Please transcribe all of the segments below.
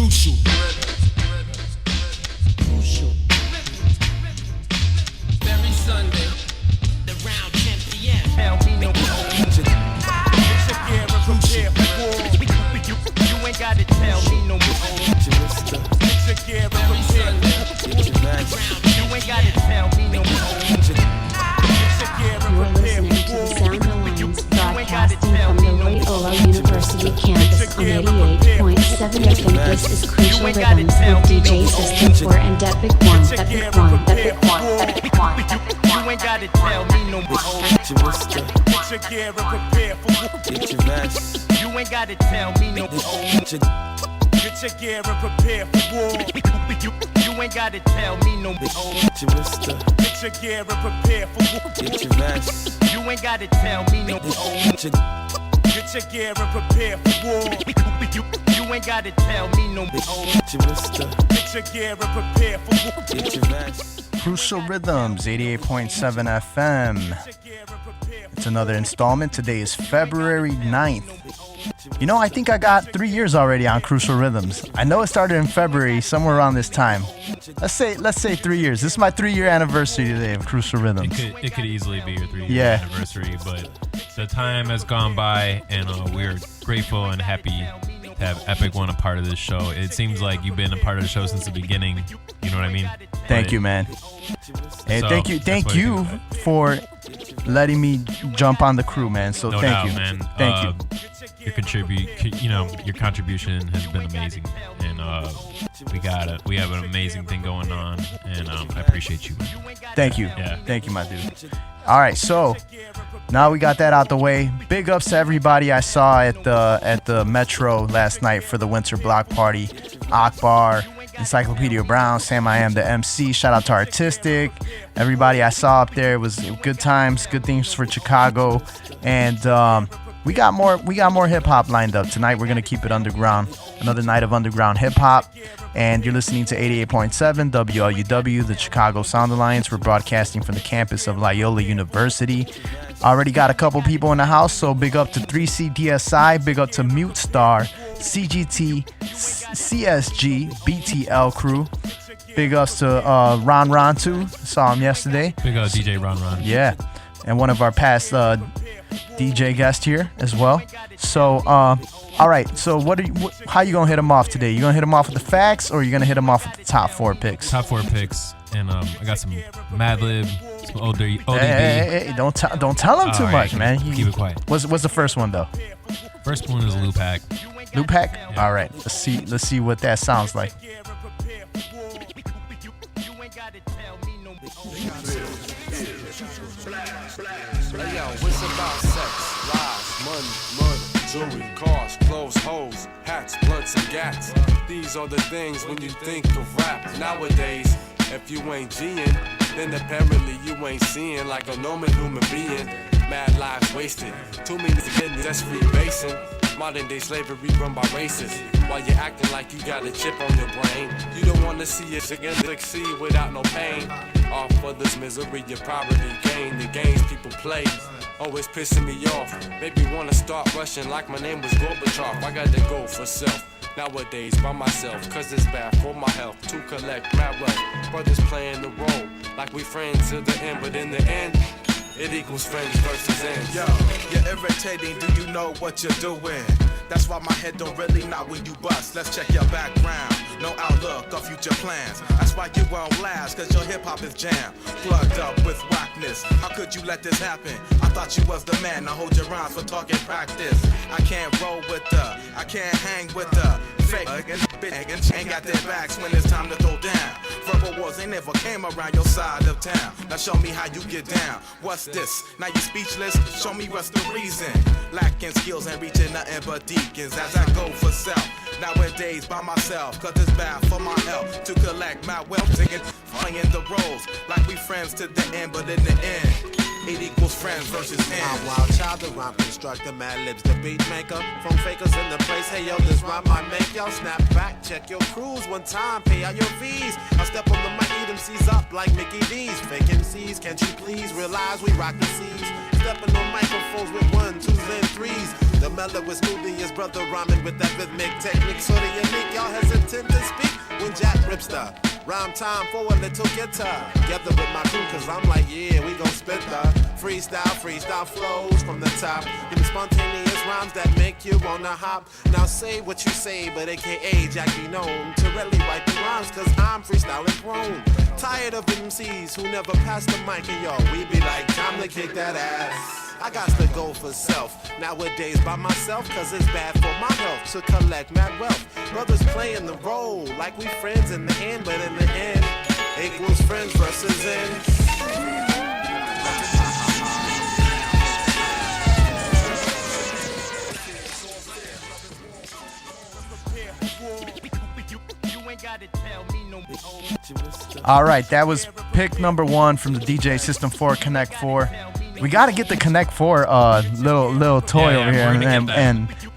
Crucial. Every Sunday, around 10 p.m. Tell me no more. You ain't gotta tell me no more. Every Sunday, you ain't gotta tell me no more. You're listening to the Sound Alliance broadcasting from the Loyola University campus on 88.7 FM. This is Crucial Rhythms with DJ System 4 and Epic One. You ain't gotta tell me no more. Get your gear and prepare for get your vest. You ain't gotta tell me no more. Get your gear and prepare for war. You ain't gotta tell me no more. Get your gear and prepare for war. Get your vest. You ain't gotta tell me no more. Get your gear and prepare for war. You ain't gotta tell me no more. Get your gear and prepare for war. Get your vest. Crucial Rhythms, 88.7 FM. It's another installment. Today is February 9th. You know, I think I got 3 years already on Crucial Rhythms. I know it started in February, somewhere around this time. Let's say 3 years. This is my 3-year anniversary today of Crucial Rhythms. It could easily be your 3-year anniversary, but the time has gone by, and we're grateful and happy to have Epic One a part of this show. It seems like you've been a part of the show since the beginning. You know what I mean? Thank you, man. Hey, so thank you for letting me jump on the crew, man. So no thank doubt, you, man. Thank you. Your contribution has been amazing, and we have an amazing thing going on, and I appreciate you, man. Thank you. Yeah. Thank you, my dude. All right, so now we got that out the way. Big ups to everybody I saw at the Metro last night for the Winter Block Party. Akbar, Encyclopedia Brown, Sam I Am the MC. Shout out to Artistic. Everybody I saw up there. It was good times, good things for Chicago, and we got more hip hop lined up tonight. We're gonna keep it underground. Another night of underground hip hop. And you're listening to 88.7 WLUW, the Chicago Sound Alliance. We're broadcasting from the campus of Loyola University. Already got a couple people in the house, so big up to 3C DSI, big up to Mute Star, CGT, CSG, BTL crew. Big ups to Ron too. Saw him yesterday. Big up DJ Ron. Yeah, and one of our past DJ guests here as well. So, all right. So, how you gonna hit him off today? You gonna hit him off with the facts, or you gonna hit him off with the top 4 picks? Top 4 picks, and I got some Madlib, some ODB. Hey, don't tell him too much, man. Keep it quiet. What's the first one though? First one is Lupac. Lupac? Yeah. All right. Let's see what that sounds like. Hey yo, what's about sex, lies, money, jewelry, cars, clothes, hoes, hats, blunts, and gats? These are the things when you think of rap. Nowadays, if you ain't G'ing, then apparently you ain't seeing like a normal human being. Mad lives wasted, too many to get that's free basing. Modern day slavery run by racists. While you're acting like you got a chip on your brain, you don't wanna see it again succeed without no pain. All for this misery you probably gain. The games people play always pissing me off. Maybe wanna start rushing like my name was Gorbachev. I gotta go for self nowadays by myself, cause it's bad for my health to collect my wealth. Brothers playing the role like we friends to the end, but in the end it equals friends versus ends. Yo, you're irritating, do you know what you're doing? That's why my head don't really knock when you bust. Let's check your background, no outlook or future plans. That's why you won't last, cause your hip-hop is jam. Plugged up with whackness, how could you let this happen? I thought you was the man, now hold your rhymes for talking practice. I can't roll with the, I can't hang with the fake and ain't got their backs when it's time to throw down. Verbal wars, they never came around your side of town. Now show me how you get down. What's this? Now you speechless? Show me what's the reason. Lacking skills and reaching nothing but deacons as I go for self. Nowadays by myself, cause it's bad for my health to collect my wealth, singing, playing the roles like we friends to the end, but in the end, it equals friends versus ends. I'm wild child, the rhyme constructor, mad libs, the beat maker. From fakers in the place, hey yo, this rhyme I make y'all snap back, check your crews one time, pay out your fees. I step on the mic, eat them C's up like Mickey D's. Fake MCs, can't you please realize we rock the C's? Stepping on microphones with 1, 2s, and 3s. The The mellowest, moodiest brother rhyming with that rhythmic technique. Sorta unique, y'all hesitant to speak when Jack rips the rhyme time for a little guitar. Together with my crew, cause I'm like, yeah, we gon' spit the freestyle flows from the top. Give me spontaneous rhymes that make you wanna hop. Now say what you say, but AKA Jack be known to really write the rhymes, cause I'm freestyling prone. Tired of MCs who never pass the mic, and y'all, we be like, time to kick that ass. I got to go for self, nowadays by myself, cause it's bad for my health to collect mad wealth. Brothers playing the role like we friends in the end, but in the end, equals friends versus ends. All right, that was pick number 1 from the DJ System 4 Connect 4. We got to get the Connect 4 little toy over here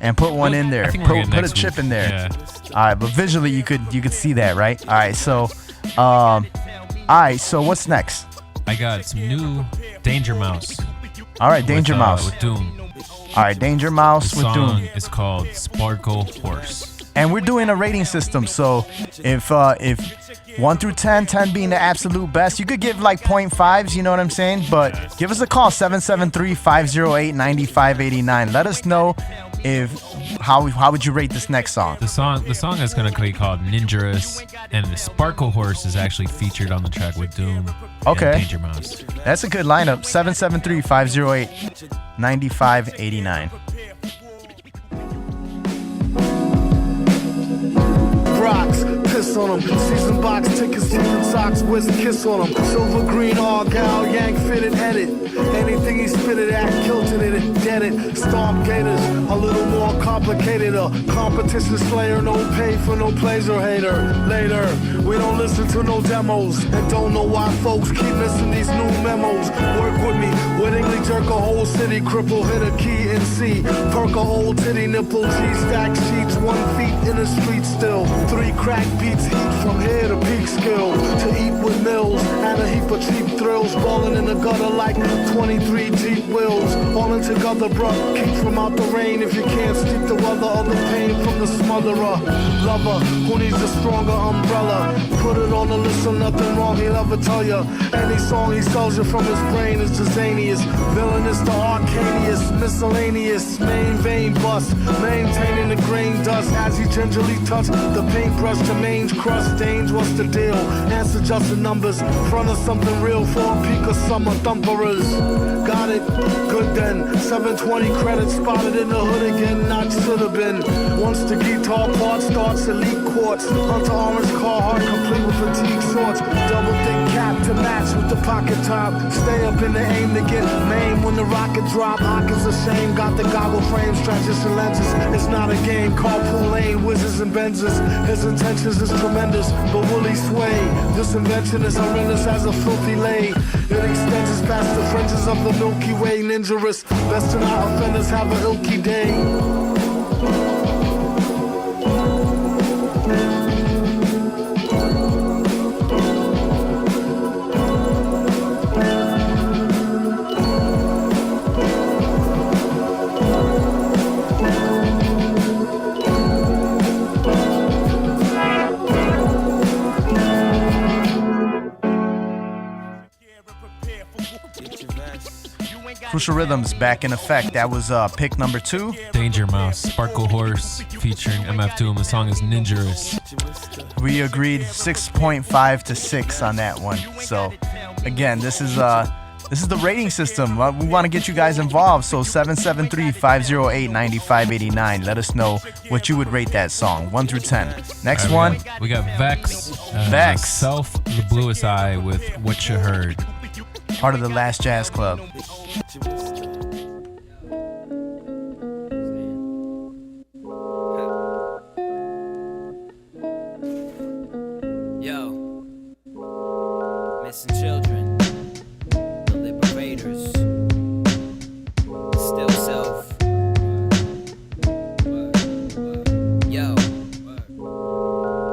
and put one in there. Put a chip in there. Yeah. All right, but visually you could see that, right? All right, so what's next? I got some new Danger Mouse. All right, Danger Mouse with Doom. All right, Danger Mouse with Doom. The song is called Sparkle Horse. And we're doing a rating system, so if 1 through 10, 10 being the absolute best, you could give like 0.5s, you know what I'm saying? But give us a call, 773-508-9589. Let us know how would you rate this next song? The song is going to be called Ninja's, and the Sparkle Horse is actually featured on the track with Doom and Danger Mouse. That's a good lineup, 773-508-9589. Rocks, piss on them. Season box tickets, season socks, with a kiss on them. Silver green, argyle, yank fitted, edit. Anything he spitted at, kilted it, dead it. Stomp gators, a little more complicated. A competition slayer, no pay for no plays or hater. Later, we don't listen to no demos. And don't know why folks keep missing these new memos. Work with me, wittingly jerk a whole city. Cripple, hit a key and see. Perk a old titty nipple, G-stack sheets, 1 feet in the street still. 3 crack beats, heat from here to peak skill. To eat with mills, and a heap of cheap thrills. Balling in the gutter like 23 Jeep wheels. All in together, bruh, keep from out the rain. If you can't steep the weather or the pain from the smotherer. Lover, who needs a stronger umbrella. Put it on the list so nothing wrong, he'll ever tell ya. Any song he sells you from his brain is the zaniest. Villainous to arcanius, miscellaneous. Main vein bust, maintaining the grain dust. As he gingerly touched the paintbrush to mange crust stains. What's the deal? Answer just the numbers. Front of something real for a peak of summer thumperers. Got it, good then. 720 credits spotted in the hood again. Not should have been. Once the guitar part starts, elite quartz. Hunter orange Carhartt complete with fatigue shorts. Double thick cap to match with the pocket top. Stay up in the aim to get main when the rocket drop. Hawk is a shame. Got the goggle frames, transition lenses. It's not a game. Carpool lane, whizzes and benzes. His intentions is tremendous, but will he sway? This invention is horrendous as a filthy lay. It extends us past the fringes of the Milky Way. Ninjaous, best to not offenders have a ilky day. Crucial Rhythms back in effect. That was pick number 2. Danger Mouse, Sparkle Horse, featuring MF2, and the song is Ninja's. We agreed 6.5 to 6 on that one. So again, this is the rating system. We want to get you guys involved. So 773-508-9589. Let us know what you would rate that song, 1 through 10. Next one. We got Vex. Vex. Self, The Bluest Eye with What You Heard. Part of the Last Jazz Club. Yo, missing children, the liberators, still self.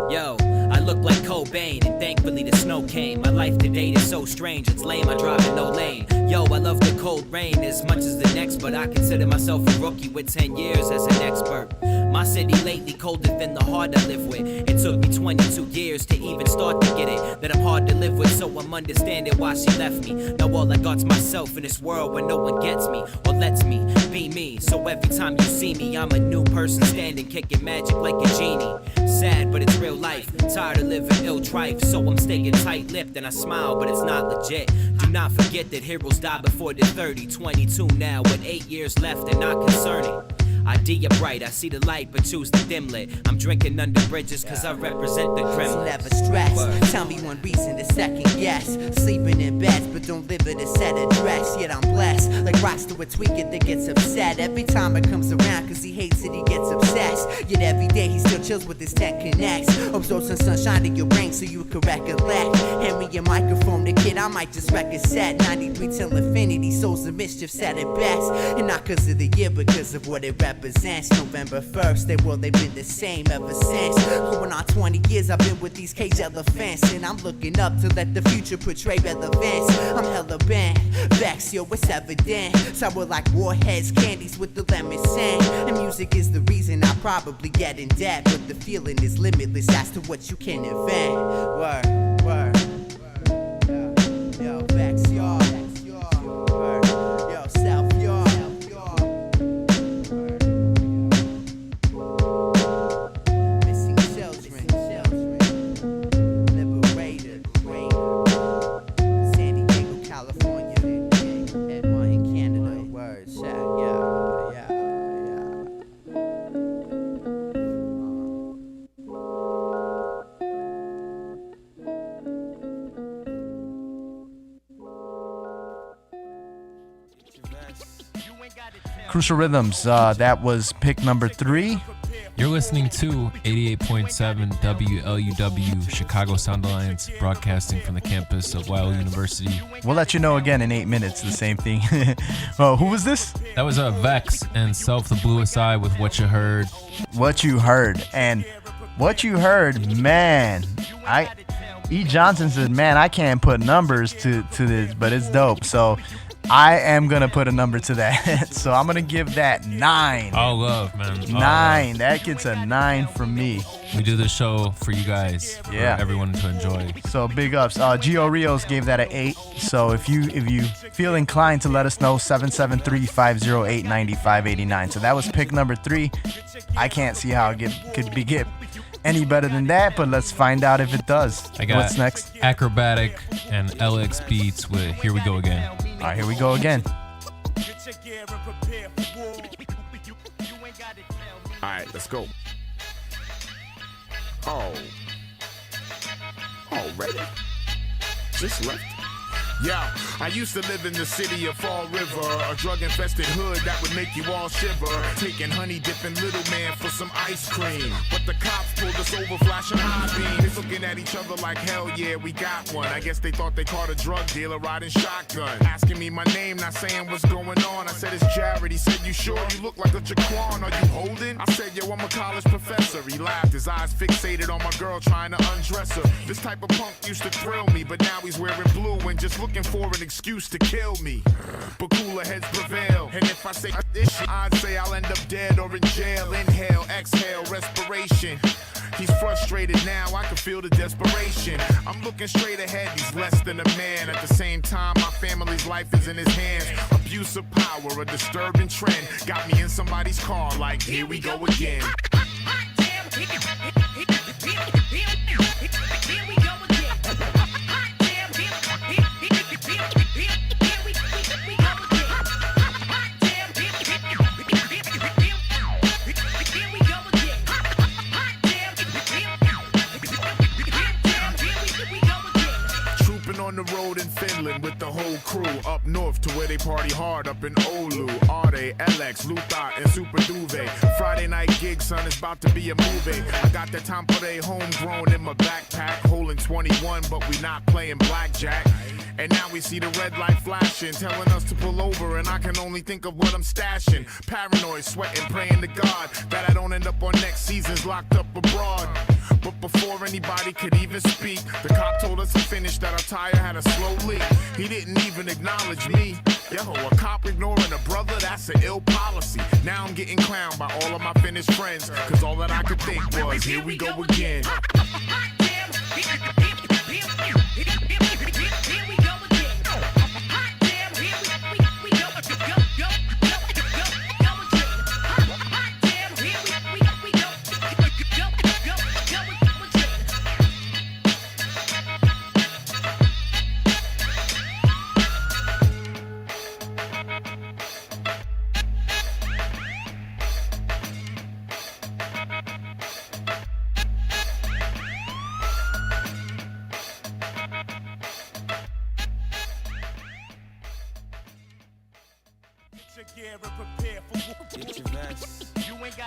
Yo, I look like Cobain, and thankfully the snow came. My life to date is so strange, it's lame, I drive in no lane. Yo, I love the cold rain. terrain as much as the next, but I consider myself a rookie with 10 years as an expert. My city lately colder than the heart I live with. It took me 22 years to even start to get it, that I'm hard to live with, so I'm understanding why she left me. Now all I got's myself in this world where no one gets me or lets me be me. So every time you see me, I'm a new person standing, kicking magic like a genie. Sad, but it's real life. Tired of living ill trife, so I'm staying tight-lipped and I smile, but it's not legit. Do not forget that heroes die before they're 30. 22 now with 8 years left and not concerning. Idea bright, I see the light, but choose the dim lit. I'm drinking under bridges cause I represent the gremlins. So never stress, tell me one reason to second guess. Sleeping in beds, but don't live at a set address. Yet I'm blessed, like rocks to a tweaker that gets upset every time it comes around, cause he hates it, he gets obsessed. Yet every day he still chills with his 10 connects. Absorb some sunshine to your brain so you can recollect. Hand me your microphone, the kid, I might just wreck a set. 93 till infinity, souls of mischief said it best. And not cause of the year, but cause of what it represents. November 1st, they've been the same ever since. Going on 20 years, I've been with these cage elephants, and I'm looking up to let the future portray relevance. I'm hella bent, vex, yo, it's evident. Sour like warheads, candies with the lemon scent. And music is the reason I probably get in debt, but the feeling is limitless as to what you can invent. Word. Yo, vex, y'all. Word. Yo, self, y'all. Crucial Rhythms, that was pick number 3. You're listening to 88.7 WLUW, Chicago Sound Alliance, broadcasting from the campus of Weill University. We'll let you know again in 8 minutes, the same thing. Well, who was this? That was Vex and Self the Blue Aside with What You Heard. What You Heard. And what you heard, man, E. Johnson said, man, I can't put numbers to this, but it's dope. So I am going to put a number to that. So I'm going to give that 9. All love, man. 9. Love. That gets a 9 from me. We do this show for you guys, for everyone to enjoy. So big ups. Gio Rios gave that an 8. So if you feel inclined to let us know, 773-508-9589. So that was pick number 3. I can't see how it could get any better than that, but let's find out if it does. What's next? Acrobatic and LX Beats with Here We Go Again. All right, here we go again. All right, let's go. Oh, already? Just left? Yeah, I used to live in the city of Fall River, a drug-infested hood that would make you all shiver. Taking honey dipping little man for some ice cream, but the cops pulled us over flashing high beams, looking at each other like hell yeah, we got one. I guess they thought they caught a drug dealer riding shotgun, asking me my name, not saying what's going on. I said it's Jared. He said, you sure? You look like a Jaquan. Are you holding? I said, yo, I'm a college professor. He laughed, his eyes fixated on my girl trying to undress her. This type of punk used to thrill me, but now he's wearing blue and just looking for an excuse to kill me. But cooler heads prevail, and if I say this shit, I'd say I'll end up dead or in jail. Inhale, exhale, respiration. He's frustrated now, I can feel the desperation. I'm looking straight ahead, he's less than a man. At the same time, my family's life is in his hands. Abuse of power, a disturbing trend. Got me in somebody's car like, here we go again. On the road in Finland with the whole crew, up north to where they party hard up in Oulu. Arte, LX, Luther, and Super Duvet. Friday night gig, son, it's about to be a movie. I got that Tampere homegrown in my backpack, holding 21, but we not playing blackjack. And now we see the red light flashing, telling us to pull over, and I can only think of what I'm stashing. Paranoid, sweating, praying to God that I don't end up on next season's locked up abroad. But before anybody could even speak, the cop told us to finish that our tire had a slow leak. He didn't even acknowledge me. Yo, a cop can brother, that's an ill policy. Now I'm getting clowned by all of my finished friends, cause all that I could think was, here we go again.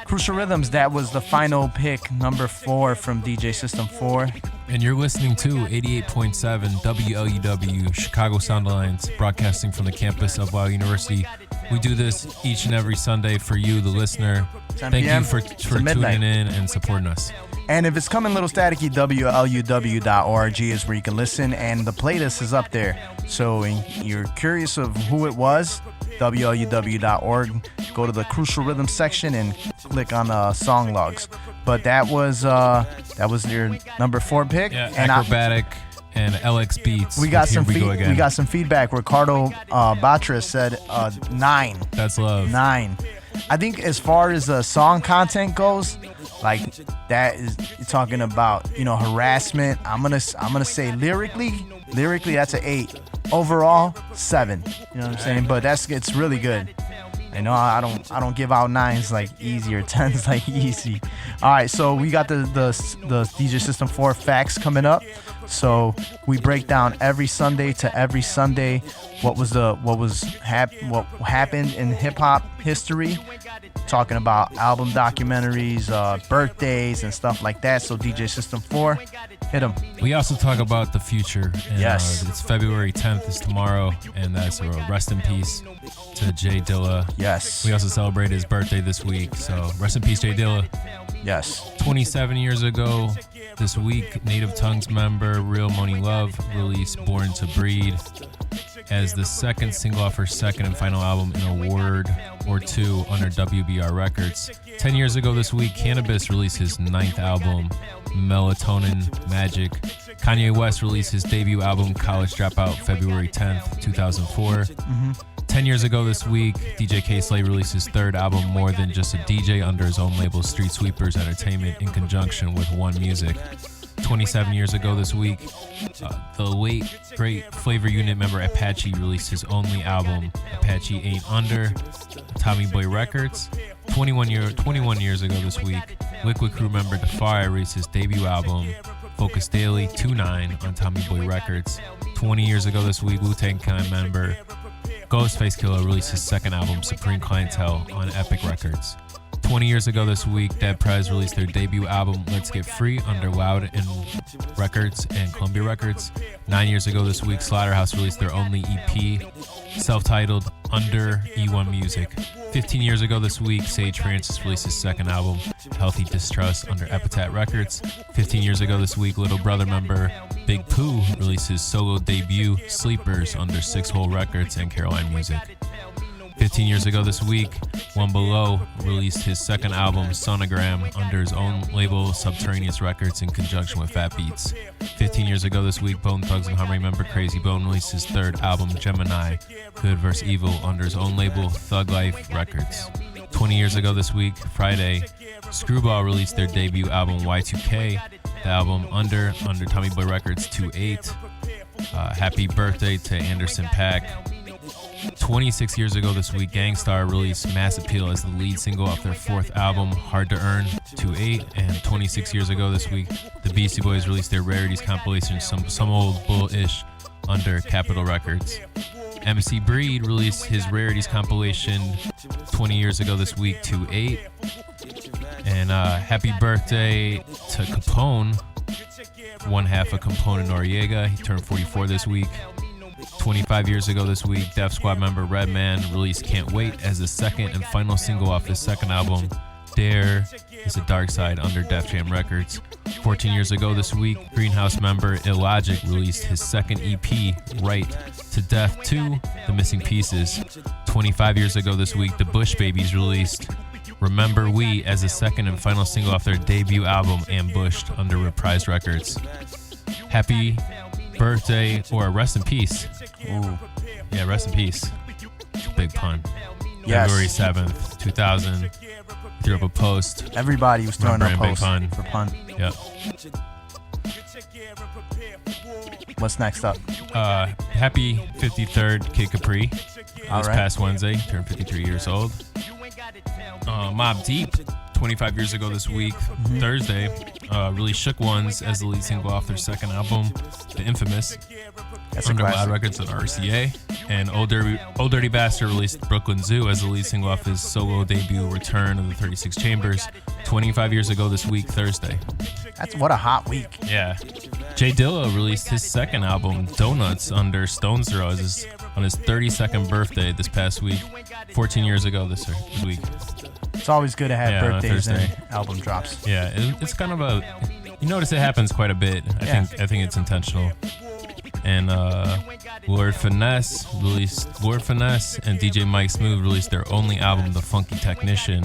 Crucial Rhythms, that was the final pick, number 4 from DJ System 4. And you're listening to 88.7 WLUW, Chicago Sound Alliance, broadcasting from the campus of Wild University. We do this each and every Sunday for you, the listener. 10 Thank PM you for tuning in and supporting us. And if it's coming a little staticky, WLUW.org is where you can listen, and the playlist is up there. So you're curious of who it was, WLUW.org. Go to the Crucial Rhythm section and click on song logs. But that was your number 4 pick. Yeah, and Acrobatic and LX Beats. We got we got some feedback. Ricardo Batra said 9. That's love. 9. I think as far as song content goes, like that is you're talking about, harassment. I'm gonna say lyrically that's an 8. Overall 7. You know what I'm saying? But it's really good. I know I don't give out 9s like easy or 10s like easy. All right, so we got the DJ System 4 facts coming up. So we break down every Sunday to every Sunday what happened in hip hop history. Talking about album documentaries, birthdays, and stuff like that. So DJ System 4, hit him. We also talk about the future. And, yes. It's February 10th is tomorrow, and that's a rest in peace to Jay Dilla. Yes. We also celebrate his birthday this week, so rest in peace, Jay Dilla. Yes. 27 years ago this week, Native Tongues member Real Money Love released Born to Breed as the second single off her second and final album in a word or two under WBR Records. 10 years ago this week, Cannabis released his 9th album, Melatonin Magic. Kanye West released his debut album, College Dropout, February 10th, 2004. Mm-hmm. 10 years ago this week, DJ K-Slay released his 3rd album, More Than Just a DJ, under his own label, Street Sweepers Entertainment, in conjunction with One Music. 27 years ago this week, the late, great Flavor Unit member Apache released his only album, Apache Ain't Under, Tommy Boy Records. 21 years ago this week, Liquid Crew member Defy released his debut album, Focus Daily, 2-9, on Tommy Boy Records. 20 years ago this week, Wu-Tang Clan member Ghostface Killah released his 2nd album, Supreme Clientele, on Epic Records. 20 years ago this week, Dead Prez released their debut album, Let's Get Free, under Loud and Records and Columbia Records. 9 years ago this week, Slaughterhouse released their only EP, self-titled, under E1 Music. 15 years ago this week, Sage Francis released his 2nd album, Healthy Distrust, under Epitaph Records. 15 years ago this week, Little Brother member Big Pooh released his solo debut, Sleepers, under Six Hole Records and Caroline Music. 15 years ago this week, One Below released his 2nd album, Sonogram, under his own label, Subterraneous Records, in conjunction with Fat Beats. 15 years ago this week, Bone Thugs and Harmony member Crazy Bone released his 3rd album, Gemini, Good vs. Evil, under his own label, Thug Life Records. 20 years ago this week, Friday, Screwball released their debut album, Y2K, the album under Tommy Boy Records, 2-8. Happy birthday to Anderson .Paak. 26 years ago this week, Gangstar released Mass Appeal as the lead single off their 4th album, Hard to Earn, 2-8. And 26 years ago this week, the Beastie Boys released their Rarities compilation, Some Old Bull-ish, under Capitol Records. MC Breed released his Rarities compilation 20 years ago this week, 2-8. And happy birthday to Capone, one half of Capone and Noriega. He turned 44 this week. 25 years ago this week, Def Squad member Redman released Can't Wait as the 2nd and final single off his 2nd album, Dare is a dark side under Def Jam Records. 14 years ago this week, Greenhouse member Illogic released his second EP, Right to Death 2, The Missing Pieces. 25 years ago this week, the Bush Babies released Remember We as the second and final single off their debut album, Ambushed, under Reprise Records. Happy birthday, or rest in peace. Ooh. Yeah, rest in peace. Big pun. Yes. February 7th, 2000. Threw up a post. Everybody was throwing up posts for pun. Yep. What's next up? Happy 53rd Kid Capri. All This right. past Wednesday, turned 53 years old. Mobb Deep, 25 years ago this week, Thursday, released Shook Ones as the lead single off their second album, The Infamous, under Loud Records and RCA. And Old Dirty Bastard released Brooklyn Zoo as the lead single off his solo debut, Return of the 36 Chambers, 25 years ago this week, Thursday. That's what a hot week. Yeah. Jay Dilla released his second album, Donuts, under Stones Throw on his 32nd birthday this past week, 14 years ago this week. It's always good to have birthdays and album drops. Yeah, it's kind of a, you notice it happens quite a bit. I think it's intentional. And Lord Finesse and DJ Mike Smooth released their only album, The Funky Technician,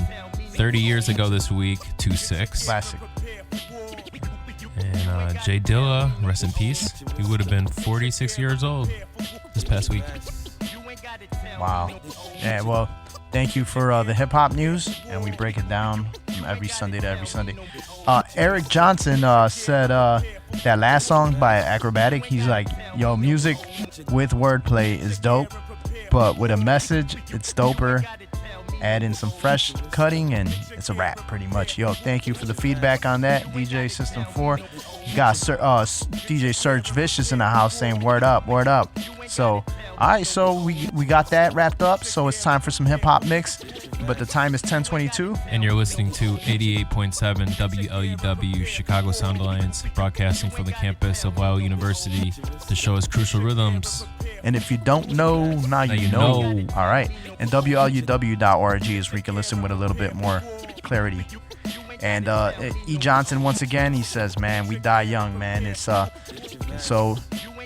30 years ago this week, 2/6. Classic. And Jay Dilla, rest in peace. He would have been 46 years old this past week. Wow. Yeah, well, thank you for the hip-hop news, and we break it down from every Sunday to every Sunday. Eric Johnson said that last song by Acrobatic, he's like, yo, music with wordplay is dope, but with a message, it's doper. Add in some fresh cutting, and it's a wrap, pretty much. Yo, thank you for the feedback on that, DJ System 4. You got DJ Serge Vicious in the house saying, word up, word up. So, all right, so we got that wrapped up, so it's time for some hip-hop mix, but the time is 10:22. And you're listening to 88.7 WLUW Chicago Sound Alliance, broadcasting from the campus of Weill University. The show is Crucial Rhythms. And if you don't know, now you know. All right. And WLUW.org is where you can listen with a little bit more clarity. And E. Johnson, once again, he says, man, we die young, man. It's so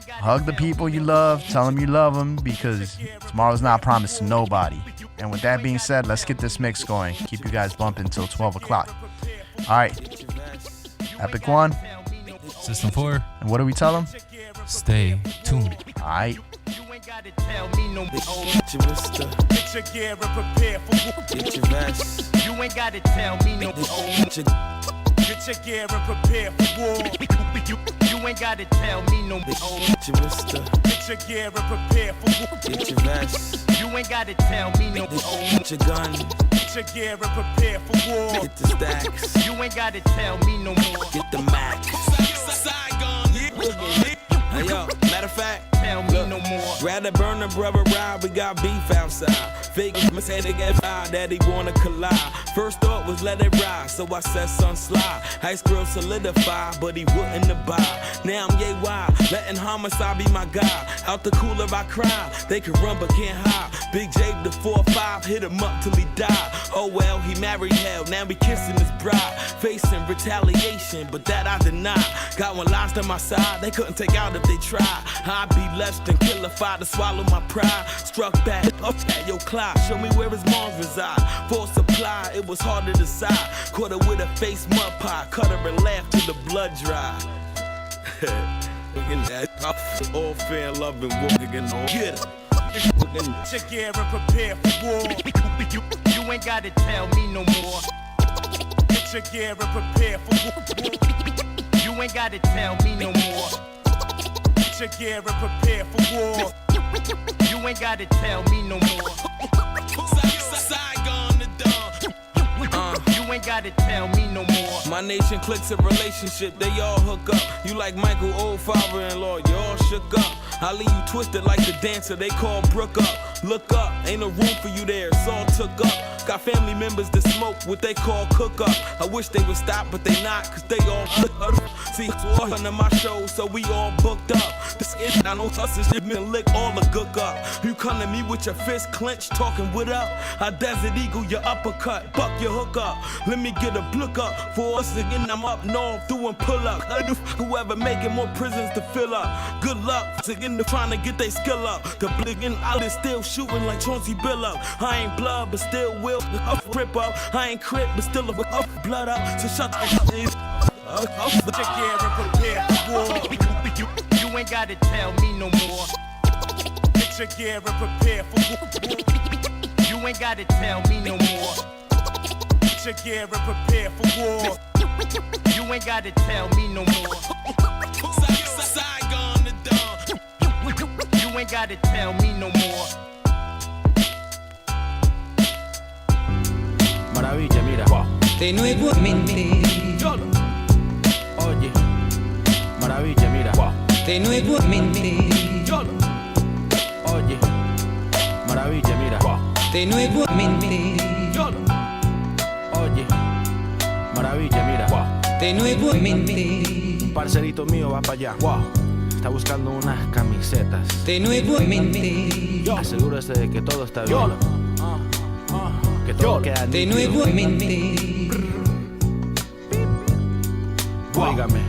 hug the people you love. Tell them you love them, because tomorrow's not promised to nobody. And with that being said, let's get this mix going. Keep you guys bumping until 12 o'clock. All right. Epic One. System 4. And what do we tell them? Stay tuned. All right. Get your gear and prepare for war. Get your vest. You ain't gotta tell me no more. Get your gear and prepare for war. You ain't gotta tell me no more. Get your gear and prepare for war. Get your vest. You ain't gotta tell me no more. Get your gun. Get your gear and prepare for war. Get the stacks. You ain't gotta tell me no more. Get the max. Saigon. Hey yo, matter of fact, tell me no more. Rather burn a brother ride, we got beef outside. Fake must say they get fired, daddy wanna collide. First thought was let it ride, so I said son slide. Ice grill solidify, but he wouldn't abide. Now I'm yay wild, letting homicide be my guy. Out the cooler I cry, they can run but can't hide. Big J the 4-5, hit him up till he died. Oh well, he married hell, now we kissing his bride. Facing retaliation, but that I deny. Got one lost on my side, they couldn't take out if they tried. I'd be less than killified to swallow my pride. Struck back up at your clock, show me where his moms reside. For supply, it was hard to decide. Caught her with a face mud pie, cut her and laughed till the blood dry. Looking at all fair love and war again. Get her. Check gear and prepare for war. You ain't gotta tell me no more. Get your gear and prepare for war. You ain't gotta tell me no more. Get your gear and prepare for war. You ain't gotta tell me no more. Saigon the dawn. You ain't gotta tell me no more. My nation clicks a relationship, they all hook up. You like Michael, old father-in-law, you all shook up. I leave you twisted like the dancer they call Brook up. Look up, ain't no room for you there, it's all took up. Got family members that smoke what they call cook up. I wish they would stop, but they not, cause they all See, it's all under my show, so we all booked up. This is I know hustle shit, been lick all the gook up. You come to me with your fist clenched, talking what up? I Desert Eagle your uppercut, buck your hook up. Let me get a look up for us again. I'm up north doing pull up. Whoever making more prisons to fill up. Good luck to get trying to get they skill up. The bliggin' out is still shooting like Chauncey Billup. I ain't blood, but still will rip up. I ain't crit, but still blood up. So shut the fuck Put your gear and prepare for war. You ain't gotta tell me no more. Get your gear and prepare for war. You ain't gotta tell me no more. Get your gear and prepare for war. You ain't gotta tell me no more. Saigon the dawn. You ain't gotta tell me no more. Maravilla, mira. De nuevamente. Oye, maravilla, mira. De nuevamente. Oye, maravilla, mira. De nuevamente. Oye, maravilla, mira. De nuevamente. Un parcerito mío va para allá. Está buscando unas camisetas. De nuevamente. Asegúrese de que todo está bien. Que todo queda de nítido. nuevamente. Óigame.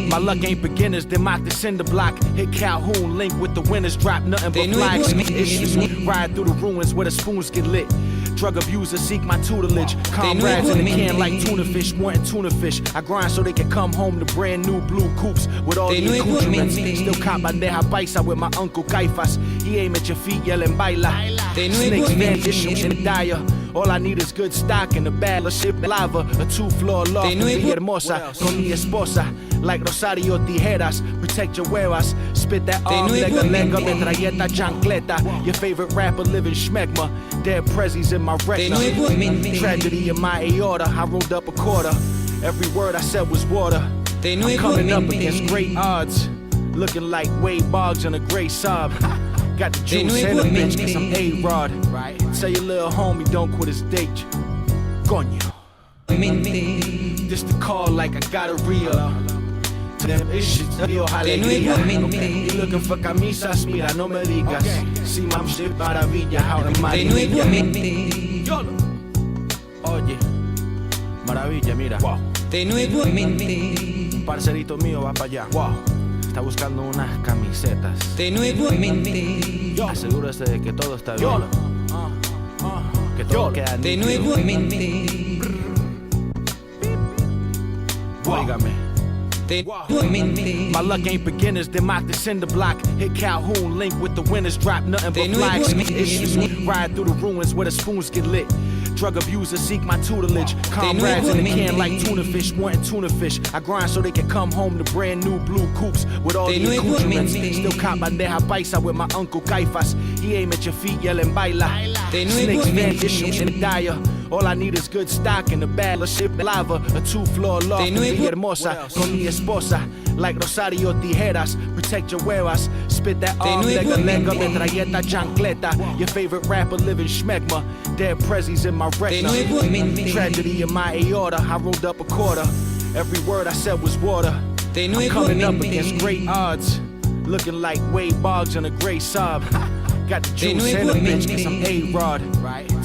My luck ain't beginners, then mock the cinder block. Hit Calhoun, link with the winners, drop nothing but flags. Issues, ride through the ruins where the spoons get lit. Drug abusers seek my tutelage. Comrades in the can like tuna fish, wanting tuna fish. I grind so they can come home to brand new blue coupes with all the accoutrements. Still caught bandeja paisa with my uncle Caifas. He aim at your feet yelling baila. Snakes man issues in the dire. All I need is good stock in the bag of ship lava. A 2-floor loft in Villahermosa con mi esposa. Like Rosario Tijeras, protect your huevas. Spit that arm, lega, metralleta, chancleta. Your favorite rapper living schmegma. Dead prezzies in my retina. Tragedy in my aorta. I rolled up a quarter. Every word I said was water. I'm coming up against great odds. Looking like Wade Boggs on a gray sob. Got the juice and a bitch cause I'm A-Rod. Tell your little homie don't quit his date. Coño. This the call like I got a real. To them issues, Dios alegría. You looking for camisas, mira, no me digas. See my shit maravilla, out in Maravilla. Oye, maravilla, mira. De nuevamente. Un parcerito mío va para allá. Está buscando unas camisetas. De nuevamente. Asegúrese de que todo está bien. Que todo queda de nítido. nuevamente. Óigame. My luck ain't beginners, then mock the cinder block. Hit Calhoun, link with the winners, drop nothing but flags. Issues, ride through the ruins where the spoons get lit. Drug abusers seek my tutelage. Comrades in the can like tuna fish, wanting tuna fish. I grind so they can come home to brand new blue coupes with all the accoutrements. Still caught bandeja paisa with my uncle Caifas. He aim at your feet yelling baila. Snakes man issues in the dire. All I need is good stock in the bag of ship lava. A 2-floor loft in Villahermosa con mi esposa. Like Rosario Tijeras, protect your huevas. Spit that arm, lega, metralleta, chancleta. Your favorite rapper living schmegma. Dead prezzies in my retina. Tragedy in my aorta. I rolled up a quarter. Every word I said was water. I'm coming up against great odds. Looking like Wade Boggs on a gray sob. Got the juice and a bitch cause I'm A-Rod.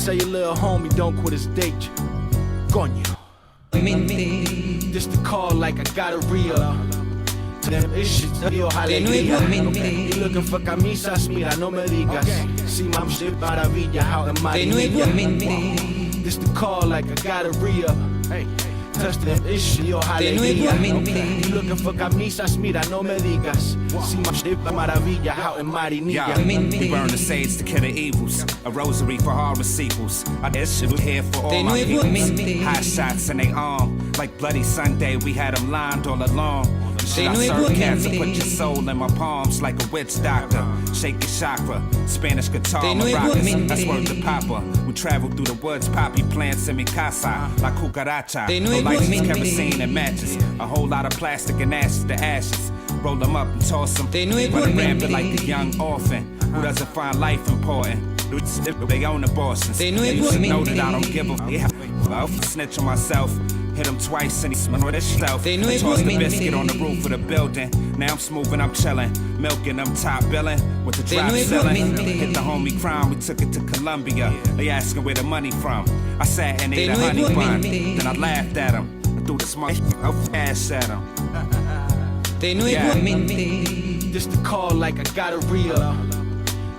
Tell your little homie don't quit his date. Coño. This the call like I got a real. To them issues, Dios alegría. You looking for camisas, mira, no me digas. See my shit maravilla, out in Maravilla. This the call like I got a real. Hey. Touch them issues, Dios alegría. You looking for camisas, mira, no me digas. See my shit maravilla, out in Marinilla. We burn the sage to kill the evils. A rosary for horror sequels. I guess shit was here for all my peoples. Hot shots in they arm. Like Bloody Sunday, we had them lined all along. Should I serve cats and put your soul in my palms like a witch doctor? Shake your chakra, Spanish guitar, maracas. That's word to Papa. We travel through the woods, poppy plants in mi casa. La cucaracha, no lights, kerosene and matches. A whole lot of plastic and ashes to ashes. Roll them up and toss them. Run rampant like a young orphan who doesn't find life important. They own the Boston. They used to know that I don't give a I'll snitch on myself. Hit him twice and he smelled himself. Tossed the biscuit on the roof of the building. Now I'm smooth and I'm chillin'. Milking, I'm top billing. With the drop ceiling. Hit the homie crime, we took it to Colombia. They asking where the money from. I sat and ate a honey bun. Then I laughed at him. I threw the smart ass at him. This the call like I got a real.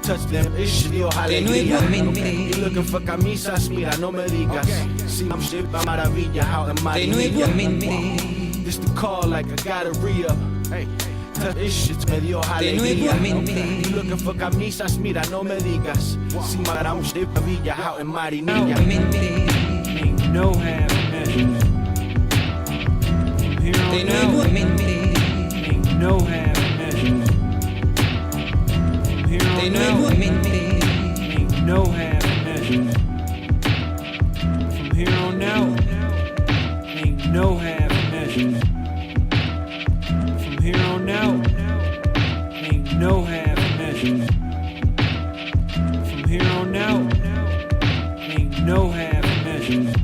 Touch them, it's Dios, alegría. You looking for camisas, mira, no me digas. See, I'm shit by maravilla, how am I? This the call like I got a real. Hey, touch this shit, me dio alegría. You looking for camisas, mira, no me digas. See, I'm shit by maravilla, how am I? Ain't no half measures. Here on out, ain't no half measures. Ain't no half measures. From here on out, ain't no half measures. From here on out, ain't no half measures. From here on out, ain't no half measures.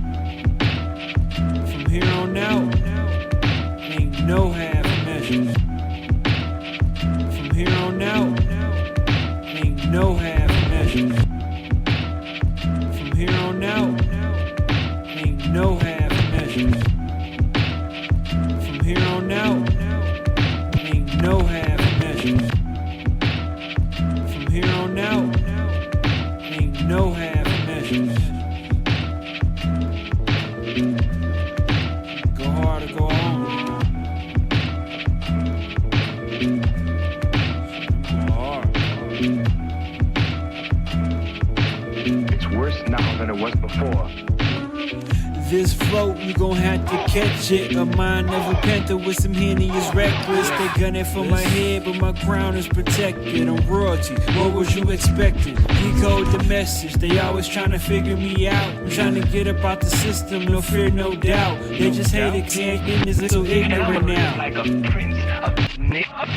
From here on out, ain't no half measures. From here on out. No half measures. From here on out, ain't no half measures. From here on out, ain't no half measures. From here on out, ain't no half measures. Go hard or go home. Now than it was before. This float, you gon' have to catch it. A mind of a panther with some Henny is reckless. They gun it for my head, but my crown is protected. I'm royalty, what was you expecting? Decode the message, they always trying to figure me out. I'm trying to get up out the system, no fear, no doubt. They just hate it, can't get this little ignorant now. Like a prince, a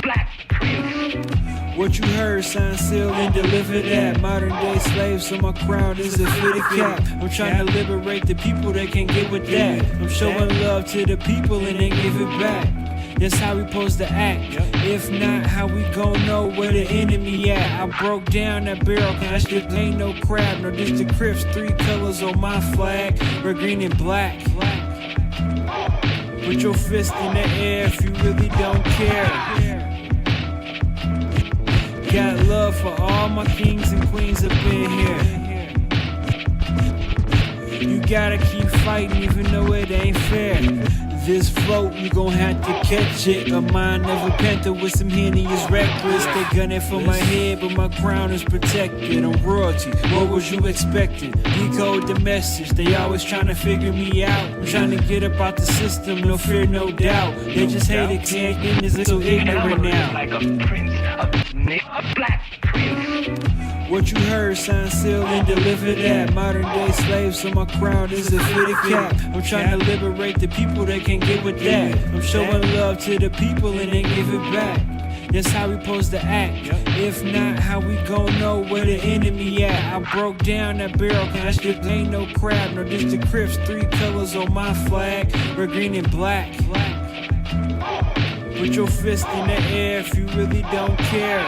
black prince. What you heard, signed, sealed, and delivered that. Modern day slaves, so my crown is a fitted cap. I'm trying to liberate the people that can't get with that. I'm showing love to the people and they give it back. That's how we supposed to act. If not, how we gon' know where the enemy at? I broke down that barrel, cause this ain't no crab. No, this the Crips, 3 colors on my flag. Red, green, and black. Put your fist in the air if you really don't care. Got love for all my kings and queens up in here. You gotta keep fighting even though it ain't fair. This float, you gon' have to catch it. A mind of a panther with some Henny is reckless. They gun it for my head, but my crown is protected. I'm royalty, what was you expecting? Decode the message, they always trying to figure me out. I'm trying to get up out the system, no fear, no doubt. They just hate it, can't get this little ignorant now. Like a prince, a black prince. What you heard, signed, sealed, and delivered that. Modern day slaves, so my crown is a fitted cap. I'm trying to liberate the people that can't get with that. I'm showing love to the people and they give it back. That's how we supposed to act. If not, how we gon' know where the enemy at? I broke down that barrel, cause this ain't no crab. No, this the Crips, 3 colors on my flag. Red, green, and black. Put your fist in the air if you really don't care.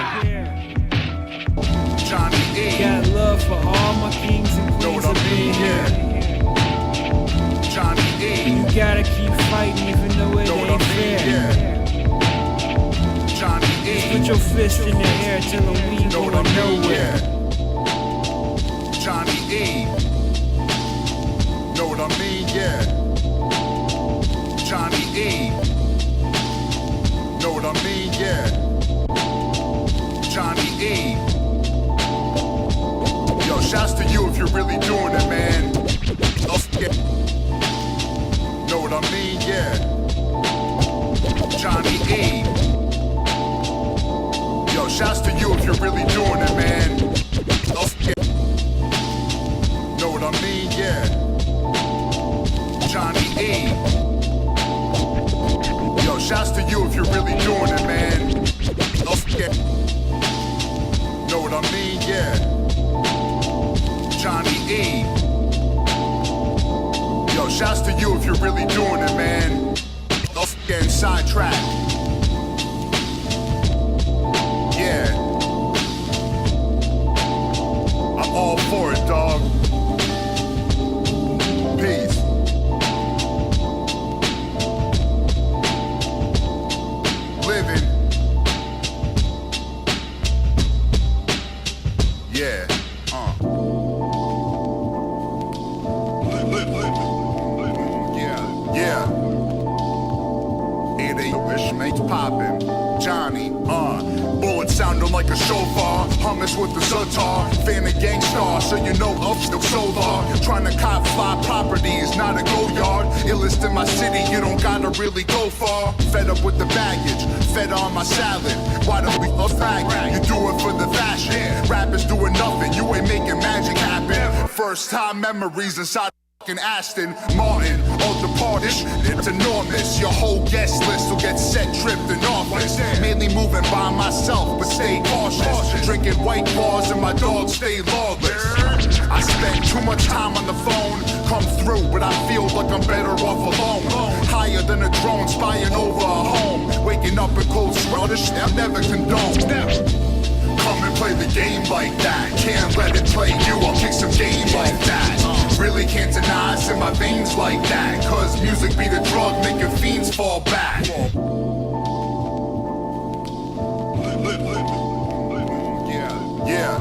Johnny E. Got love for all my kings and queens up in here. Johnny E. You gotta keep fighting even though it ain't fair. Johnny E. Just put your fist in the air, tell them we ain't going nowhere. Johnny E. Know what I mean? Yeah. Johnny E. Know what I mean? Yeah. Johnny E. Yo, shouts to you if you're really doing it, man. Know what I mean? Yeah. Johnny E. Yo, shouts to you if you're really doing it, man. Know what I mean? Yeah. Johnny E. Yo, shouts to you if you're really doing it, man. Know what I mean? Yeah. Johnny E. Yo, shouts to you if you're really doing it, man. Getting sidetracked. Yeah. I'm all for it, dog. Peace. Living. Yeah. Yeah. Mates poppin', Johnny, bullets sounding like a shofar, hummus with the sitar, fan of gangstar, so you know up still solar, trying to cop fly properties, not a go yard, illest in my city, you don't gotta really go far, fed up with the baggage, fed on my salad, why don't we a faggot, you do it for the fashion, rappers doing nothing, you ain't making magic happen, first time memories inside Aston Martin, all departed, it's enormous. Your whole guest list will get set, tripped in office. Mainly moving by myself, but stay cautious. Drinking white claws and my dogs stay lawless. I spend too much time on the phone, come through, but I feel like I'm better off alone. Higher than a drone, spying over a home. Waking up in cold sweat, this shit I never condone. Come and play the game like that. Can't let it play you, I'll kick some game like that. Really can't deny it's in my veins like that. Cause music be the drug making fiends fall back. Yeah.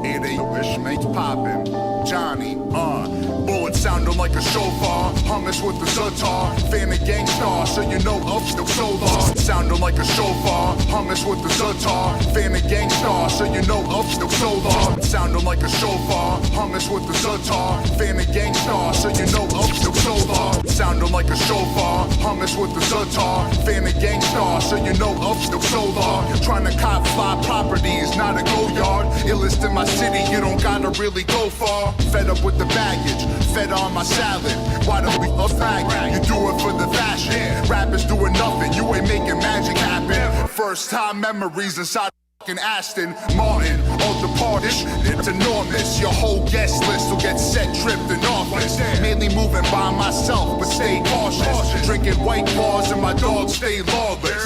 8-8 mates poppin', Johnny, bullets sounding like a shofar, hummus with the sitar, fan of gangstar, so you know up still solar. Sounding like a shofar, hummus with the sitar, fan of gangstar, so you know up still solar. Sounding like a shofar, hummus with the sitar, fan of gangstar, so you know up still solar. Sounding like a shofar, hummus with the sitar, fan of gangstar, so you know up still solar. Trying to cop fly properties, not a go yard, illest in my city, you don't gotta really go far. Fed up with the baggage, fed on my salad. Why don't we a faggot? You do it for the fashion. Rappers doing nothing, you ain't making magic happen. First time memories inside Aston Martin, all departed, it's enormous. Your whole guest list will get set, tripped in office. Mainly moving by myself, but stay cautious. Drinking white claws and my dogs stay lawless.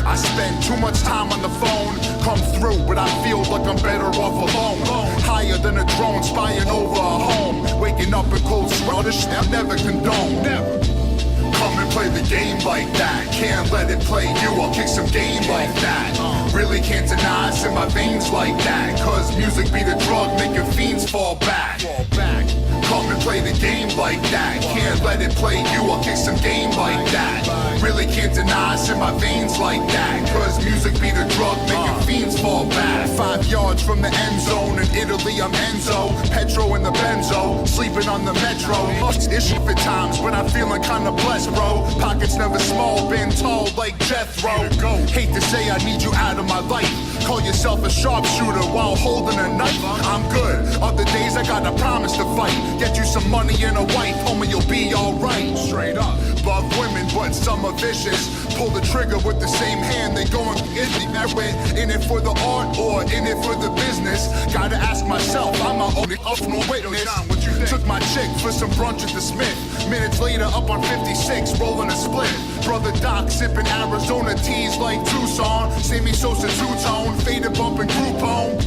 I spend too much time on the phone, come through, but I feel like I'm better off alone. Higher than a drone, spying over a home. Waking up in cold sweat, this shit I never condone. Never. Come and play the game like that. Can't let it play you, I'll kick some game like that. Really can't deny it's in my veins like that. Cause music be the drug making fiends fall back. Come and play the game like that. Can't let it play you, I'll kick some game like that. Really can't deny it's in my veins like that. Cause music be the drug making fiends fall back. 5 yards from the end zone, in Italy I'm Enzo. Petro in the benzo, sleeping on the metro. Issue for times, but I'm feeling kinda blessed, bro. Pockets never small, been tall like Jethro. Hate to say I need you out of my life. Call yourself a sharpshooter while holding a knife. I'm good. Other days I got a promise to fight. Get you some money and a wife, homie, you'll be alright. Straight up. Love women, but some are vicious. Pull the trigger with the same hand. They going in it for the art or in it for the business. Gotta ask myself, I'm my only no witness. Took my chick for some brunch at the Smith. Minutes later, up on 56, rolling a split. Brother Doc sipping Arizona teas like Tucson. Sammy Sosa two-tone, faded bumping Groupon.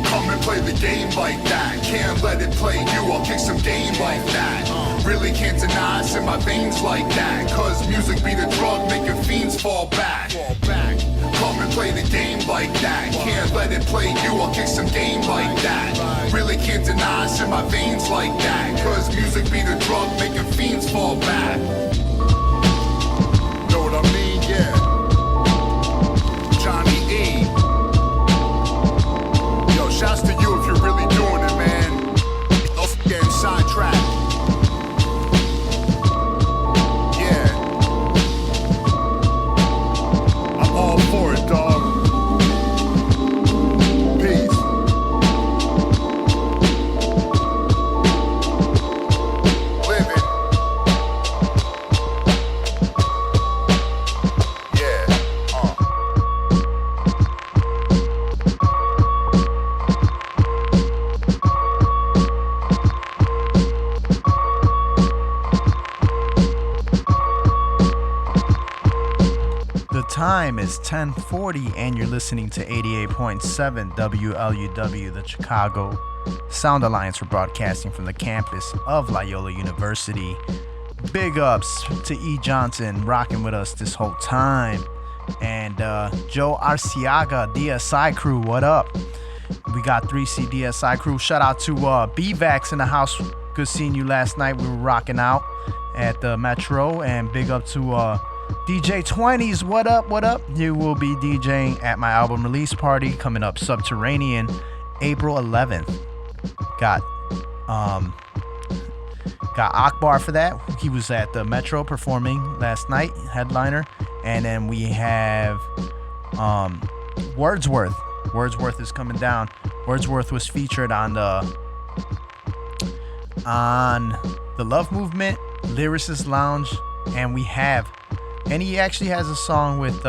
Come and play the game like that. Can't let it play you, I'll kick some game like that. Really can't deny it's in my veins like that. Cause music be the drug making fiends fall back. Come and play the game like that. Can't let it play you, I'll kick some game like that. Really can't deny it's in my veins like that. Cause music be the drug making fiends fall back. Know what I mean? Yeah. Johnny E. Yo, shouts to you if you're really doing it, man. Getting sidetracked. Yeah. I'm all for it, dog. Peace. Living. Yeah. time is 10:40, and you're listening to 88.7 WLUW, the Chicago Sound Alliance. We're broadcasting from the campus of Loyola University. Big ups to E. Johnson rocking with us this whole time. And Joe Arciaga, DSI crew, what up? We got 3C DSI crew. Shout out to BVAX in the house. Good seeing you last night. We were rocking out at the Metro. And big up to DJ 20s. What up? What up? You will be DJing at my album release party coming up, Subterranean, April 11th. Got Akbar for that. He was at the Metro performing last night, headliner. And then we have Wordsworth. Wordsworth is coming down. Wordsworth was featured on the Love Movement, Lyricist Lounge, and he actually has a song with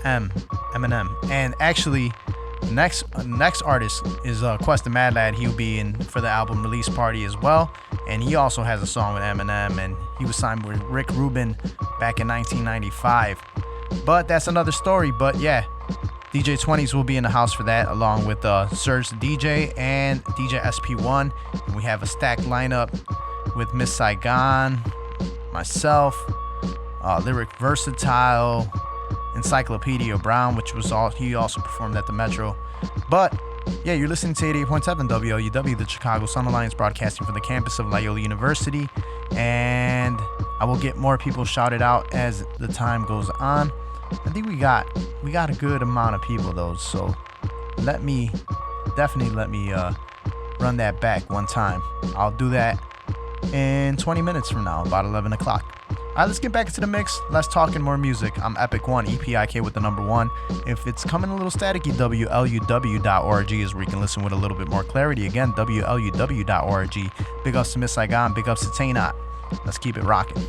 Eminem. And actually, the next artist is Quest the Mad Lad. He'll be in for the album release party as well, and he also has a song with Eminem, and he was signed with Rick Rubin back in 1995. But that's another story. But yeah, DJ 20s will be in the house for that, along with Serge the DJ and DJ SP1. And we have a stacked lineup with Miss Saigon, myself, Lyric Versatile, Encyclopedia Brown, he also performed at the Metro. But yeah, you're listening to 88.7 WLUW, the Chicago Sun Alliance, broadcasting from the campus of Loyola University. And I will get more people shouted out as the time goes on. I think we got a good amount of people though, so let me run that back one time. I'll do that in 20 minutes from now, about 11 o'clock. All right, let's get back into the mix. Let's talk in more music. I'm Epic1, EPIK with the number 1. If it's coming a little staticky, WLUW.org is where you can listen with a little bit more clarity. Again, WLUW.org. Big ups to Miss Saigon, big ups to Tainot. Let's keep it rocking.